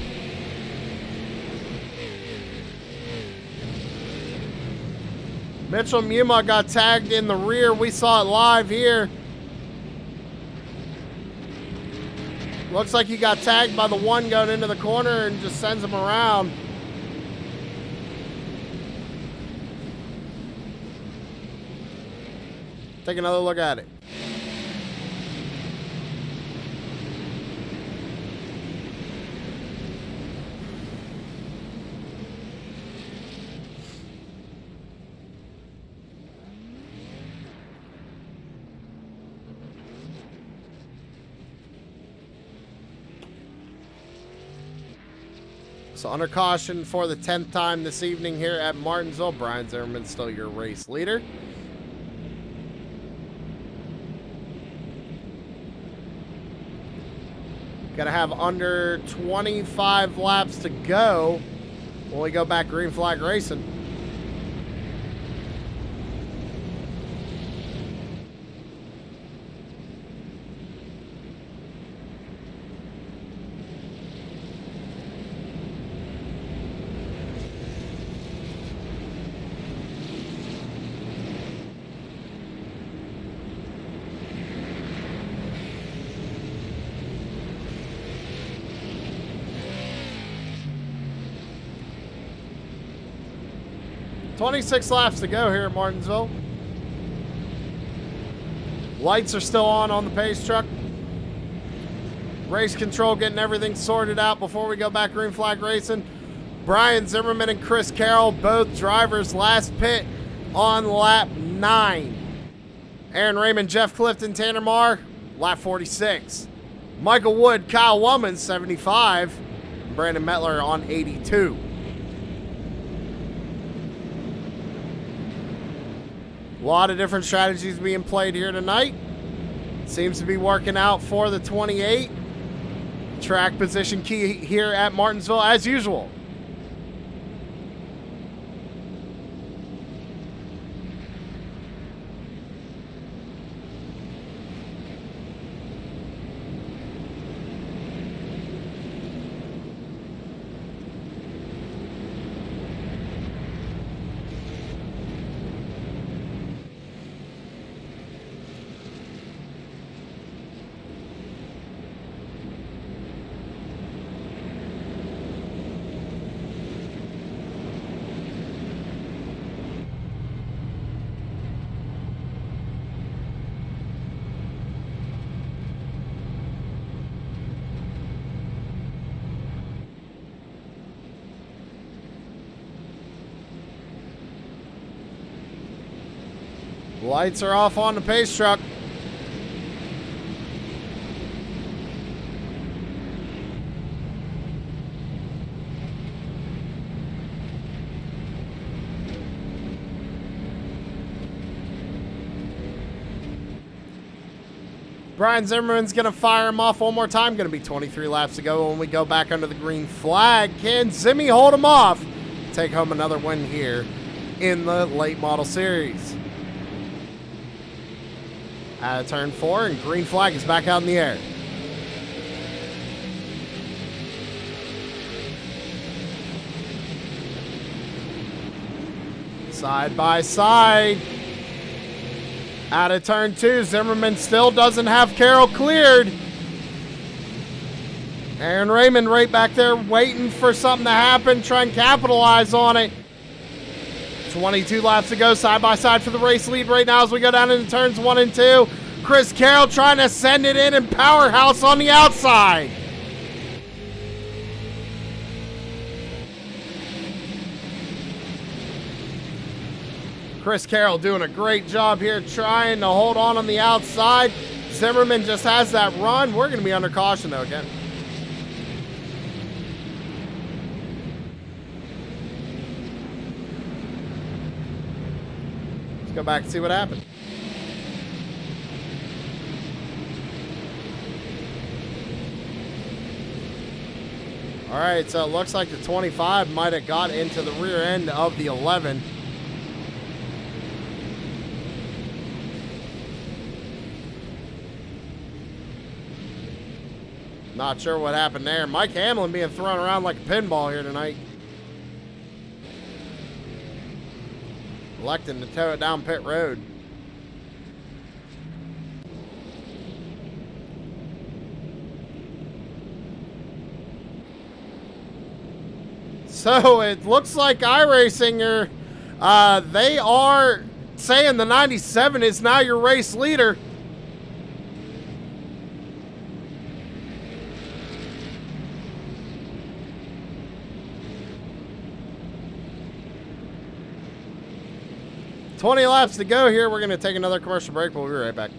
Speaker 1: Mitchell Muma got tagged in the rear. We saw it live here. Looks like he got tagged by the 1 going into the corner and just sends him around. take another look at it. So under caution for the 10th time this evening here at Martinsville, Brian Zimmerman still your race leader. Gonna have under 25 laps to go when we go back green flag racing. $26 laps to go here at Martinsville. Lights are still on the pace truck. Race control getting everything sorted out before we go back green flag racing. Brian Zimmerman and Chris Carroll, both drivers, last pit on lap 9. Aaron Raymond, Jeff Clifton, Tanner Marr, lap 46. Michael Wood, Kyle Wellman, 75. Brandon Mettler on 82. A lot of different strategies being played here tonight. Seems to be working out for the 28. Track position key here at Martinsville as usual. Lights are off on the pace truck. Brian Zimmerman's going to fire him off one more time. Going to be 23 laps to go when we go back under the green flag. Can Zimmy hold him off? Take home another win here in the late model series. Out of turn 4, and green flag is back out in the air. Side by side. Out of turn 2, Zimmerman still doesn't have Carroll cleared. Aaron Raymond right back there waiting for something to happen, trying to capitalize on it. 22 laps to go, side by side for the race lead right now as we go down into turns 1 and 2. Chris Carroll trying to send it in and powerhouse on the outside. Chris Carroll doing a great job here trying to hold on the outside. Zimmerman just has that run. We're going to be under caution though again. Let's go back and see what happened. All right, so it looks like the 25 might have got into the rear end of the 11. Not sure what happened there. Mike Hamlin being thrown around like a pinball here tonight. Electing to tow it down pit road. So it looks like iRacing they are saying the 97 is now your race leader. "20 laps to go here. We're going to take another commercial break. We'll be right back."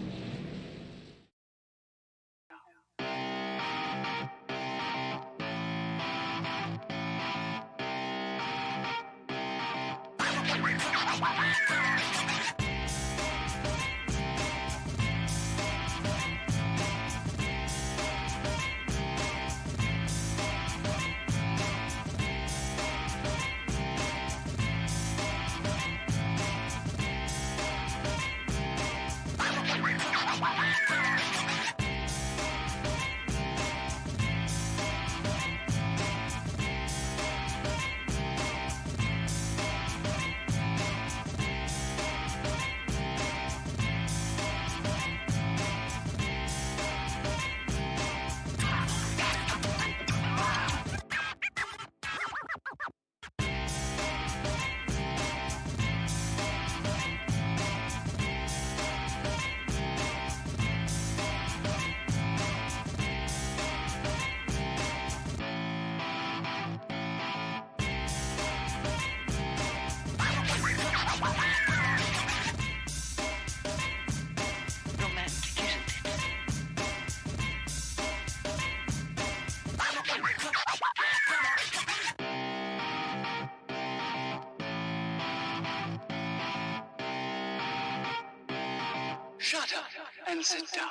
Speaker 5: Shut up and sit down.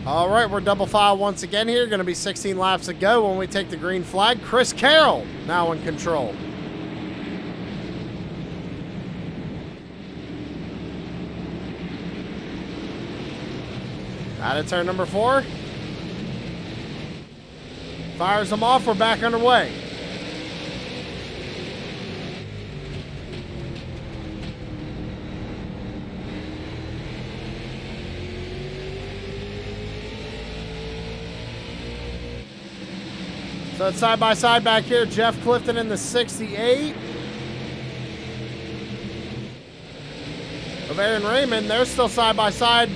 Speaker 1: All right, we're double file once again here. Going to be 16 laps to go when we take the green flag. Chris Carroll now in control. Out of turn number 4. Fires them off. We're back underway. So it's side by side back here. Jeff Clifton in the 68. Of Aaron Raymond. They're still side by side.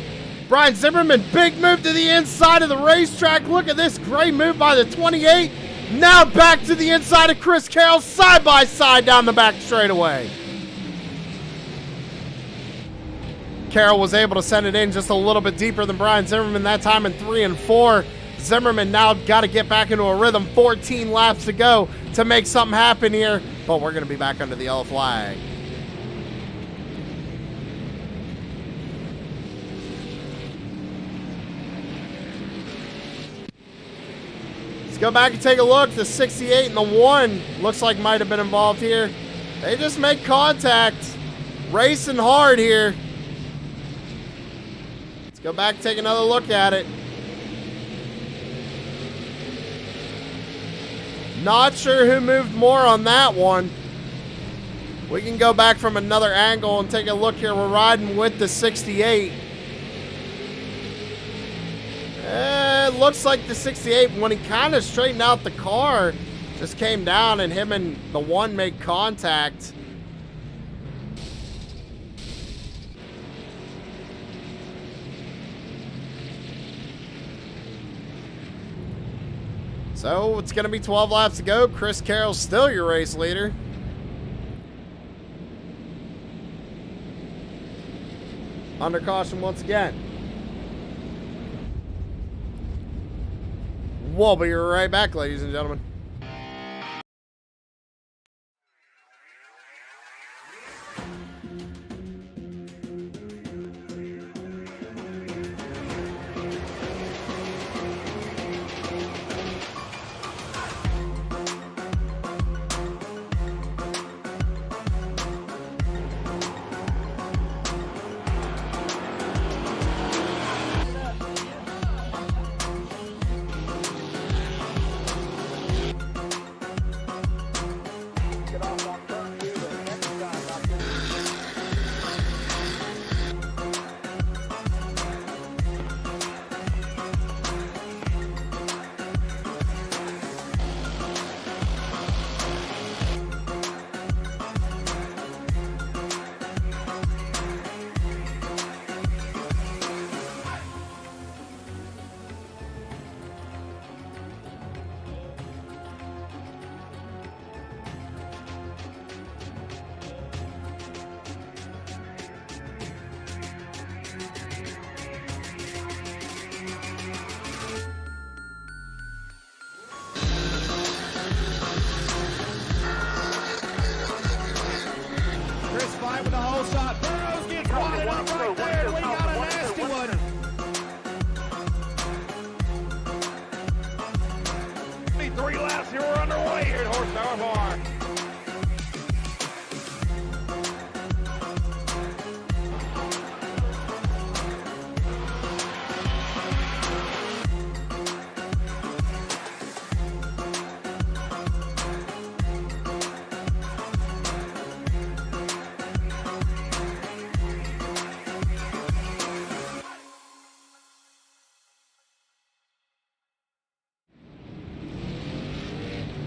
Speaker 1: Brian Zimmerman, big move to the inside of the racetrack. Look at this great move by the 28. Now back to the inside of Chris Carroll, side by side down the back straightaway. Carroll was able to send it in just a little bit deeper than Brian Zimmerman that time in 3 and 4. Zimmerman now got to get back into a rhythm. 14 laps to go to make something happen here, but we're going to be back under the yellow flag. Let's go back and take a look. The 68 and the 1 looks like might have been involved here. They just make contact. Racing hard here. Let's go back and take another look at it. Not sure who moved more on that one. We can go back from another angle and take a look here. We're riding with the 68. It looks like the 68, when he kind of straightened out the car, just came down and him and the 1 made contact. So it's going to be 12 laps to go. Chris Carroll's still your race leader. Under caution once again. We'll be right back, ladies and gentlemen.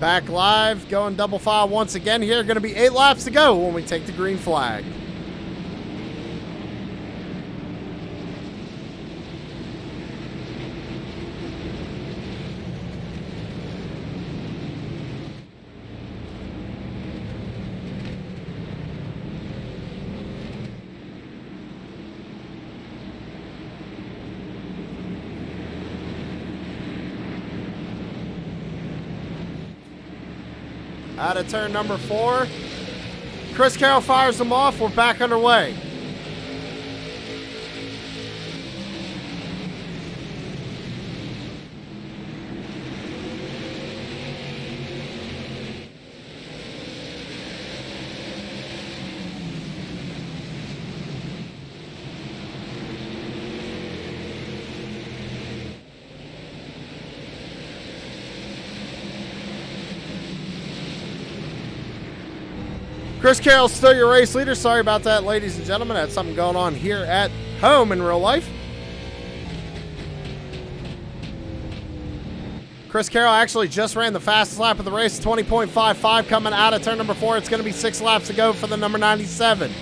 Speaker 1: Back live, going double file once again here. Going to be 8 laps to go when we take the green flag. Out of turn number 4. Chris Carroll fires them off. We're back underway. Chris Carroll, still your race leader. Sorry about that, ladies and gentlemen. Had something going on here at home in real life. Chris Carroll actually just ran the fastest lap of the race, 20.55, coming out of turn number 4. It's going to be 6 laps to go for the number 97.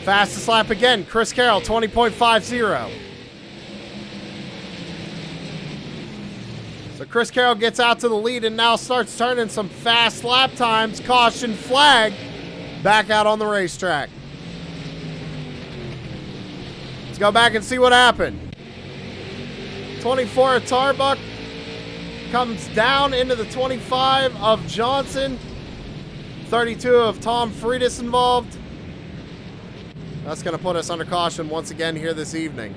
Speaker 1: Fastest lap again, Chris Carroll, 20.50. So Chris Carroll gets out to the lead and now starts turning some fast lap times. Caution flag. Back out on the racetrack. Let's go back and see what happened. 24 of Tarbuck comes down into the 25 of Johnson. 32 of Tom Friedis involved. That's going to put us under caution once again here this evening.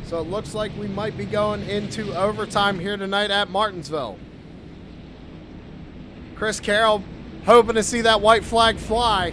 Speaker 1: So it looks like we might be going into overtime here tonight at Martinsville. Chris Carroll hoping to see that white flag fly.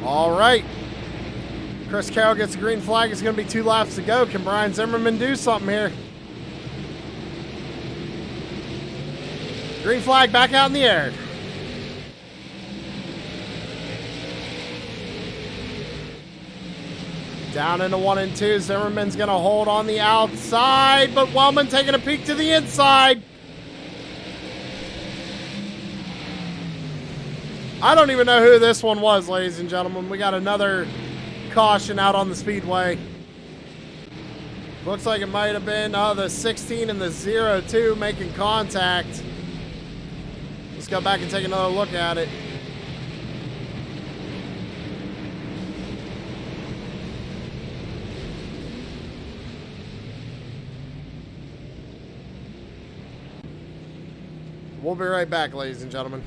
Speaker 1: All right. Chris Carroll gets a green flag. It's going to be 2 laps to go. Can Brian Zimmerman do something here? Green flag back out in the air. Down into 1 and 2. Zimmerman's going to hold on the outside, but Wellman taking a peek to the inside. I don't even know who this one was, ladies and gentlemen. We got another caution out on the speedway. Looks like it might have been the 16 and the 02 making contact. Let's go back and take another look at it. We'll be right back, ladies and gentlemen.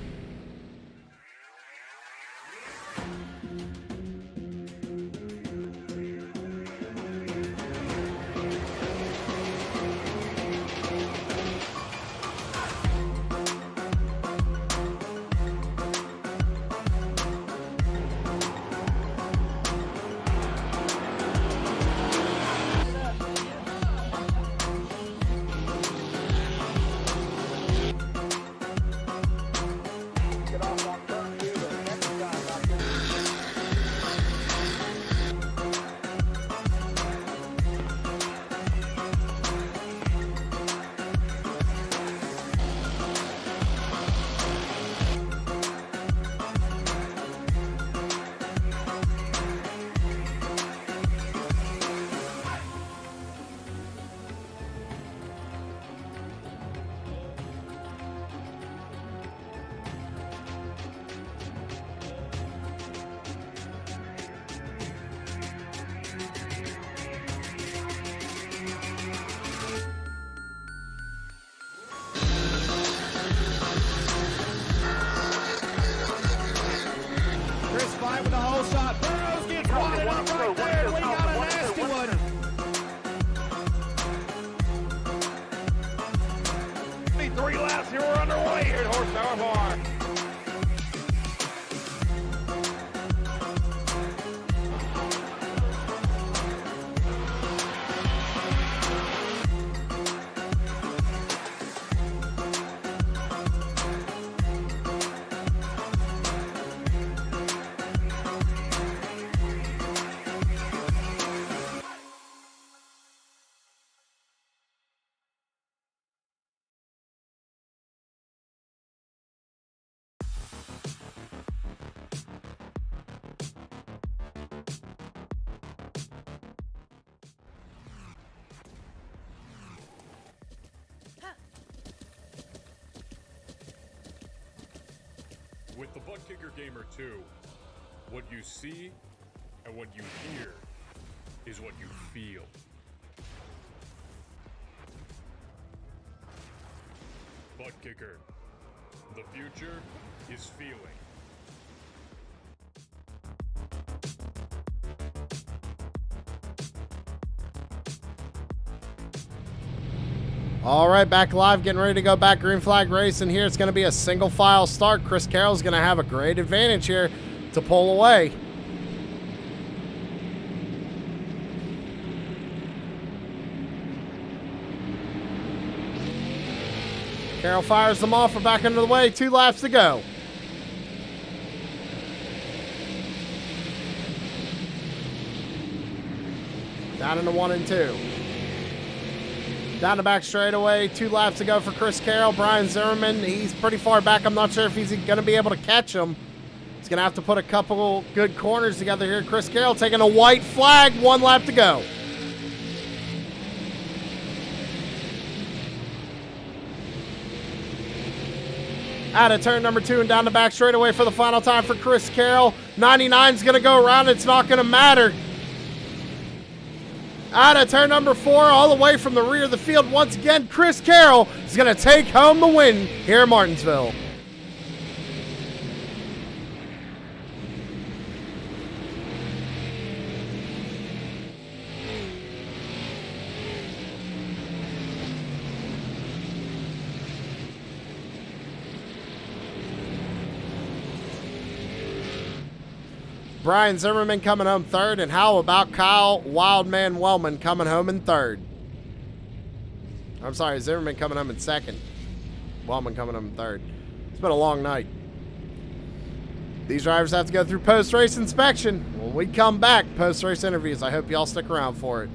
Speaker 2: With the whole shot. Burrows gets wadded up right there. We got a nasty one.
Speaker 3: Three laps here. We're underway here at Horsepower Bar.
Speaker 4: With the Butt Kicker Gamer 2, what you see and what you hear is what you feel. Butt Kicker, the future is feeling.
Speaker 1: All right, back live, getting ready to go back. Green flag racing here. It's going to be a single file start. Chris Carroll's going to have a great advantage here to pull away. Carroll fires them off. We're back into the way. 2 laps to go. Down into 1 and 2. Down the back straightaway, 2 laps to go for Chris Carroll. Brian Zimmerman, he's pretty far back. I'm not sure if he's going to be able to catch him. He's going to have to put a couple good corners together here. Chris Carroll taking a white flag, 1 lap to go. Out of turn number 2 and down the back straightaway for the final time for Chris Carroll. 99's going to go around. It's not going to matter. Out of turn number 4, all the way from the rear of the field. Once again, Chris Carroll is going to take home the win here in Martinsville. Brian Zimmerman coming home 3rd, and how about Kyle Wildman Wellman coming home in 3rd? I'm sorry, Zimmerman coming home in 2nd. Wellman coming home in third. It's been a long night. These drivers have to go through post-race inspection. When we come back, post-race interviews. I hope y'all stick around for it.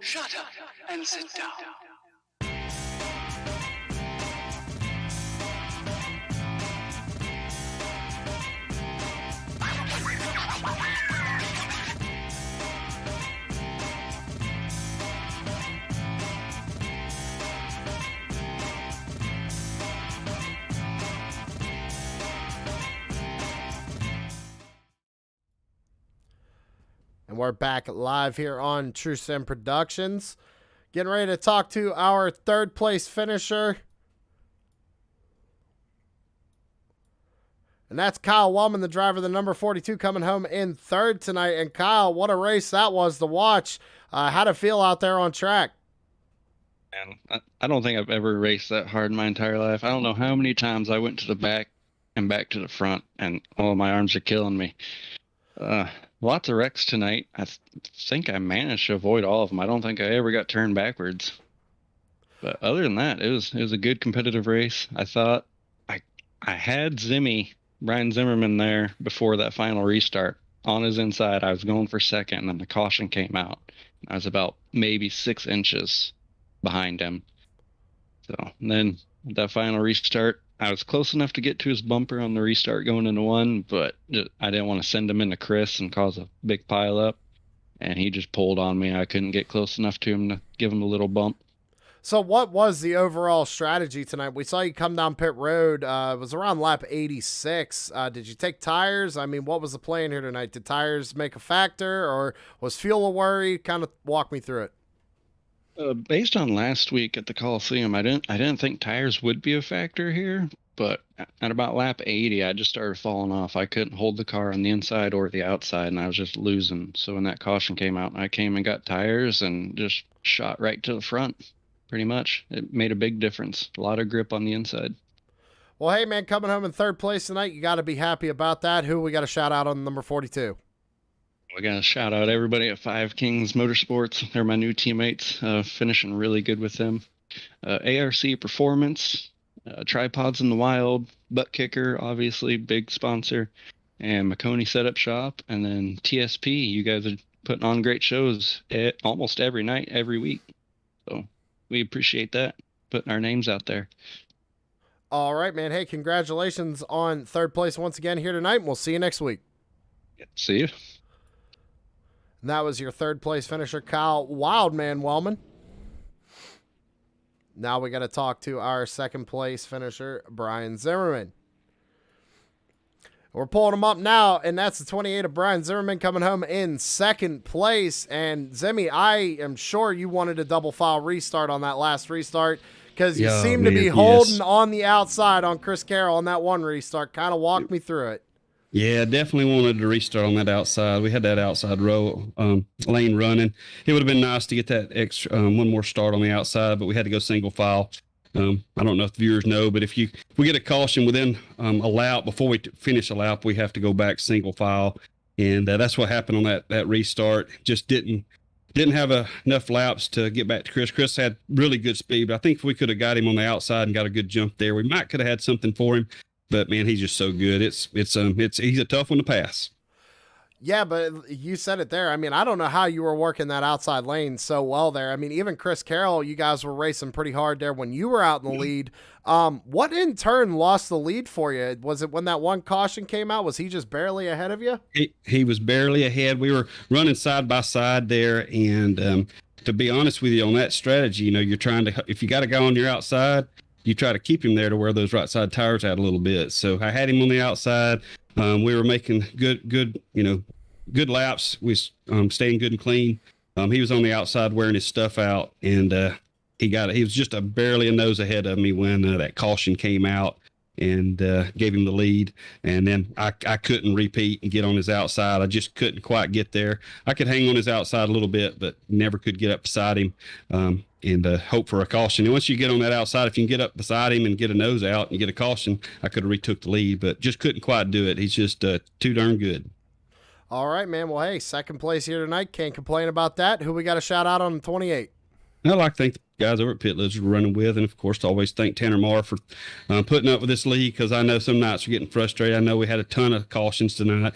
Speaker 5: Shut up and sit down.
Speaker 1: And we're back live here on TrueSimProductions. Getting ready to talk to our third place finisher. And that's Kyle Wellman, the driver of the number 42, coming home in third tonight. And Kyle, what a race that was to watch. How'd it feel out there on track?
Speaker 7: Man, I don't think I've ever raced that hard in my entire life. I don't know how many times I went to the back and back to the front, and my arms are killing me. Lots of wrecks tonight. I think I managed to avoid all of them. I don't think I ever got turned backwards. But other than that, it was a good competitive race. I thought I had Brian Zimmerman there before that final restart. On his inside, I was going for second, and then the caution came out. I was about maybe 6 inches behind him. So then that final restart, I was close enough to get to his bumper on the restart going into one, but I didn't want to send him into Chris and cause a big pile up. And he just pulled on me. I couldn't get close enough to him to give him a little bump.
Speaker 1: So what was the overall strategy tonight? We saw you come down pit road. It was around lap 86. Did you take tires? I mean, what was the plan here tonight? Did tires make a factor, or was fuel a worry? Kind of walk me through it.
Speaker 7: Based on last week at the Coliseum, I didn't think tires would be a factor here, but at about lap 80, I just started falling off. I couldn't hold the car on the inside or the outside, and I was just losing. So when that caution came out, I came and got tires and just shot right to the front, pretty much. It made a big difference. A lot of grip on the inside.
Speaker 1: Well, hey, man, coming home in third place tonight, you got to be happy about that. Who we got to shout out on number 42?
Speaker 7: We got to shout out everybody at Five Kings Motorsports. They're my new teammates, finishing really good with them. ARC Performance, Tripods in the Wild, Butt Kicker, obviously, big sponsor, and McConey Setup Shop, and then TSP. You guys are putting on great shows almost every night, every week. So we appreciate that, putting our names out there.
Speaker 1: All right, man. Hey, congratulations on third place once again here tonight, and we'll see you next week.
Speaker 7: See you.
Speaker 1: And that was your third place finisher, Kyle Wildman Wellman. Now we got to talk to our second place finisher, Brian Zimmerman. We're pulling him up now, and that's the 28 of Brian Zimmerman coming home in second place. And Zimmy, I am sure you wanted a double file restart on that last restart, because you seem to be holding on the outside on Chris Carroll on that one restart. Kind of walk me through it.
Speaker 8: Yeah, definitely wanted to restart on that outside. We had that outside row lane running. It would have been nice to get that extra one more start on the outside, but we had to go single file. I don't know if the viewers know, but if we get a caution within a lap, before we finish a lap, we have to go back single file. And that's what happened on that restart. Just didn't have enough laps to get back to Chris. Chris had really good speed, but I think if we could have got him on the outside and got a good jump there, we might could have had something for him. But man, he's just so good. He's a tough one to pass.
Speaker 1: Yeah, but you said it there. I mean, I don't know how you were working that outside lane so well there. I mean, even Chris Carroll, you guys were racing pretty hard there when you were out in the lead. What in turn lost the lead for you? Was it when that one caution came out? Was he just barely ahead of you?
Speaker 8: He was barely ahead. We were running side by side there, and to be honest with you, on that strategy, you're trying to, if you got a guy on your outside, you try to keep him there to wear those right side tires out a little bit. So I had him on the outside. We were making good laps. We staying good and clean. He was on the outside wearing his stuff out, and he was just barely a nose ahead of me when that caution came out and gave him the lead. And then I couldn't repeat and get on his outside. I just couldn't quite get there. I could hang on his outside a little bit, but never could get up beside him. And hope for a caution. And once you get on that outside, if you can get up beside him and get a nose out and get a caution, I could have retook the lead, but just couldn't quite do it. He's just too darn good.
Speaker 1: All right, man. Well, hey, second place here tonight. Can't complain about that. Who we got to shout out on 28?
Speaker 8: I'd like to thank the guys over at Pit Lizards we're running with, and of course, to always thank Tanner Marr for putting up with this league, because I know some nights we're getting frustrated. I know we had a ton of cautions tonight.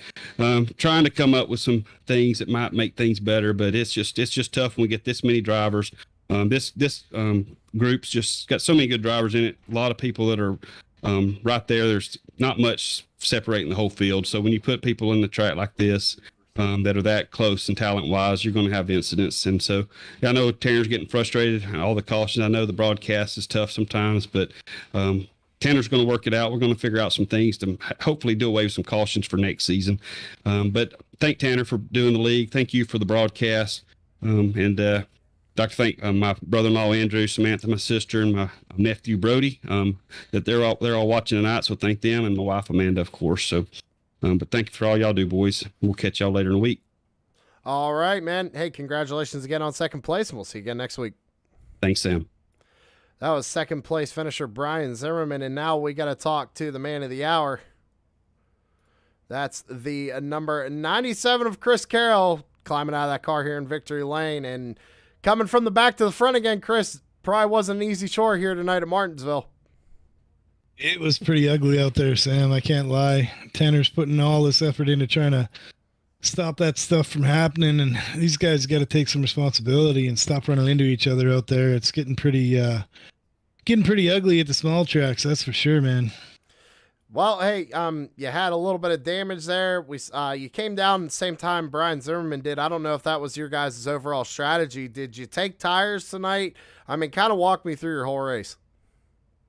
Speaker 8: Trying to come up with some things that might make things better, but it's just tough when we get this many drivers. This group's just got so many good drivers in it. A lot of people that are right there. There's not much separating the whole field. So when you put people in the track like this that are that close and talent-wise, you're going to have incidents. And so I know Tanner's getting frustrated. All the cautions. I know the broadcast is tough sometimes, but Tanner's going to work it out. We're going to figure out some things to hopefully do away with some cautions for next season. But thank Tanner for doing the league. Thank you for the broadcast. I'd like to thank my brother-in-law Andrew, Samantha, my sister, and my nephew Brody. That they're all watching tonight, so thank them, and my wife Amanda, of course. So, but thank you for all y'all do, boys. We'll catch y'all later in the week.
Speaker 1: All right, man. Hey, congratulations again on second place, and we'll see you again next week.
Speaker 8: Thanks, Sam.
Speaker 1: That was second place finisher Brian Zimmerman, and now we got to talk to the man of the hour. That's the number 97 of Chris Carroll climbing out of that car here in Victory Lane, and coming from the back to the front again, Chris, probably wasn't an easy chore here tonight at Martinsville.
Speaker 9: It was pretty ugly out there, Sam. I can't lie. Tanner's putting all this effort into trying to stop that stuff from happening, and these guys got to take some responsibility and stop running into each other out there. It's getting pretty ugly at the small tracks, that's for sure, man.
Speaker 1: Well, hey, you had a little bit of damage there. You came down at the same time Brian Zimmerman did. I don't know if that was your guys' overall strategy. Did you take tires tonight? I mean, kind of walk me through your whole race.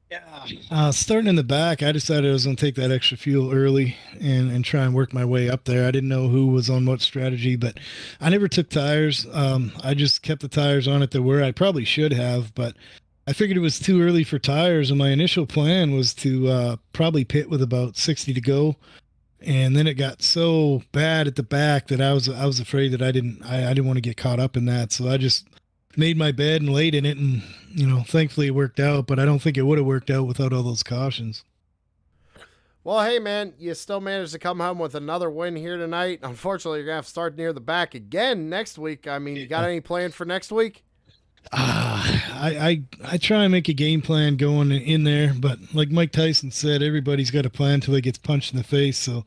Speaker 9: Yeah. Starting in the back, I decided I was going to take that extra fuel early and try and work my way up there. I didn't know who was on what strategy, but I never took tires. I just kept the tires on it that were. I probably should have, but I figured it was too early for tires, and my initial plan was to probably pit with about 60 to go. And then it got so bad at the back that I was afraid that I didn't want to get caught up in that. So I just made my bed and laid in it, and thankfully it worked out, but I don't think it would have worked out without all those cautions.
Speaker 1: Well, hey man, you still managed to come home with another win here tonight. Unfortunately, you're gonna have to start near the back again next week. I mean, you got any plan for next week?
Speaker 9: I try and make a game plan going in there, but like Mike Tyson said, everybody's got a plan until they gets punched in the face. So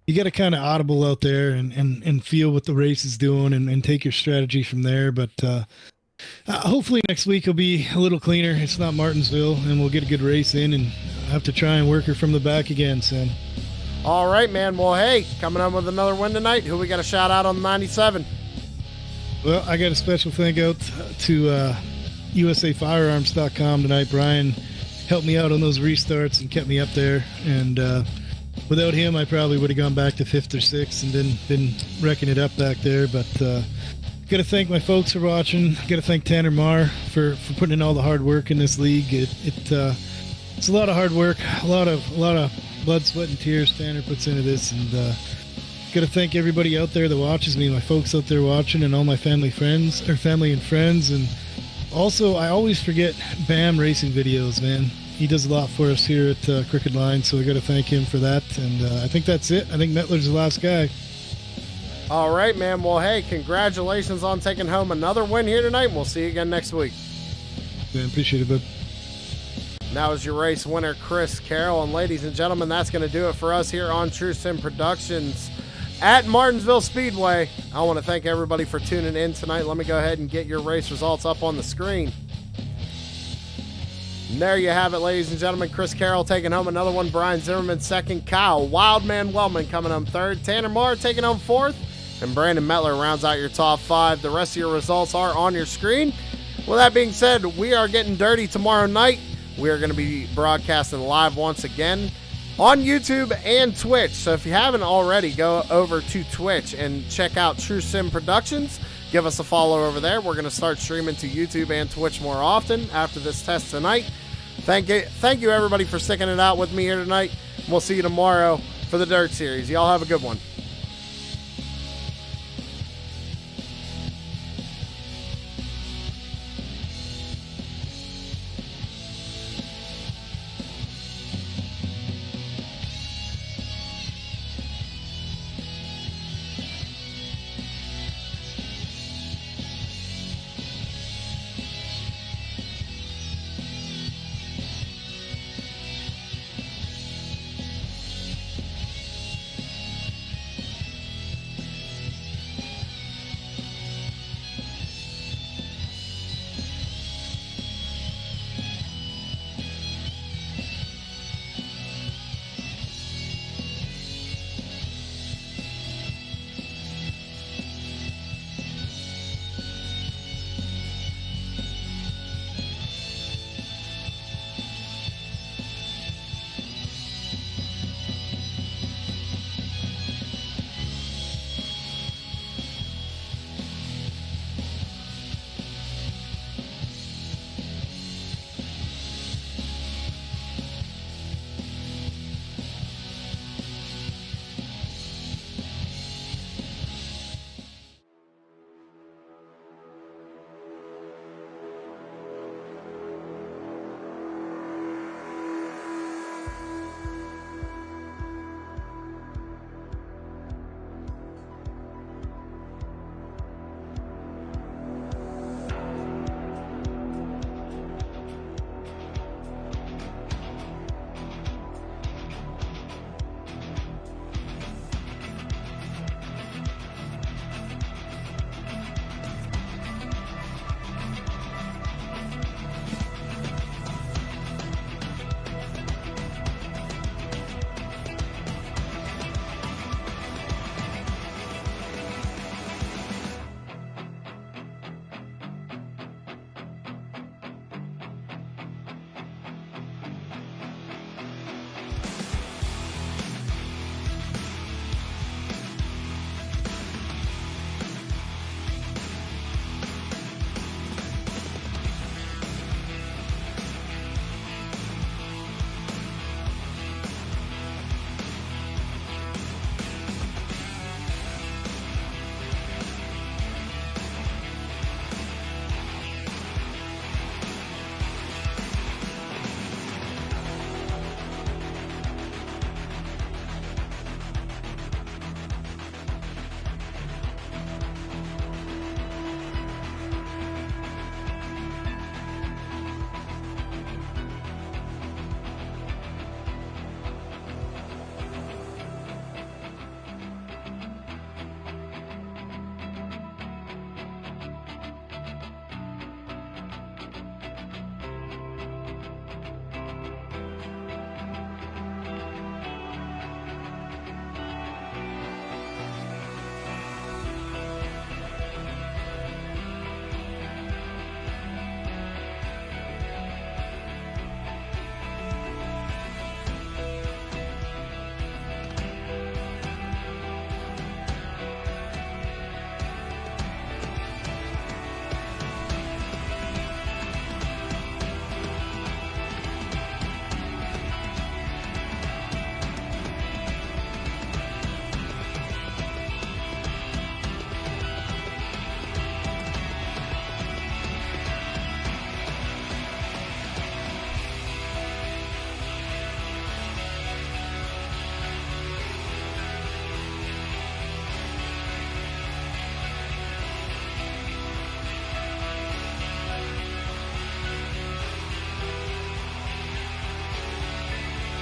Speaker 9: you got to kind of audible out there and feel what the race is doing and take your strategy from there. But hopefully next week will be a little cleaner. It's not Martinsville, and we'll get a good race in, and have to try and work her from the back again, Sam.
Speaker 1: All right, man. Well, hey, coming on with another win tonight. Who we got to shout out on 97?
Speaker 9: Well, I got a special thank out to USAFirearms.com tonight. Brian helped me out on those restarts and kept me up there. And without him, I probably would have gone back to 5th or 6th and been wrecking it up back there. But got to thank my folks for watching. Got to thank Tanner Marr for putting in all the hard work in this league. It's a lot of hard work, a lot of blood, sweat, and tears Tanner puts into this. And got to thank everybody out there that watches me, my folks out there watching, and all my family and friends, and Also, I always forget Bam Racing videos, man. He does a lot for us here at Crooked Line, so we got to thank him for that. And I think that's it. I think Mettler's the last guy.
Speaker 1: All right, man. Well, hey, congratulations on taking home another win here tonight, and we'll see you again next week.
Speaker 9: Man, appreciate it, bud.
Speaker 1: Now is your race winner, Chris Carroll. And ladies and gentlemen, that's going to do it for us here on TrueSimProductions at Martinsville Speedway. I want to thank everybody for tuning in tonight. Let me go ahead and get your race results up on the screen. And there you have it, ladies and gentlemen. Chris Carroll taking home another one. Brian Zimmerman second. Kyle Wildman Wellman coming home third. Tanner Marr taking home fourth. And Brandon Mettler rounds out your top five. The rest of your results are on your screen. With that being said, we are getting dirty tomorrow night. We are going to be broadcasting live once again on YouTube and Twitch. So if you haven't already, go over to Twitch and check out TrueSimProductions. Give us a follow over there. We're going to start streaming to YouTube and Twitch more often after this test tonight. Thank you everybody for sticking it out with me here tonight. We'll see you tomorrow for the Dirt Series. Y'all have a good one.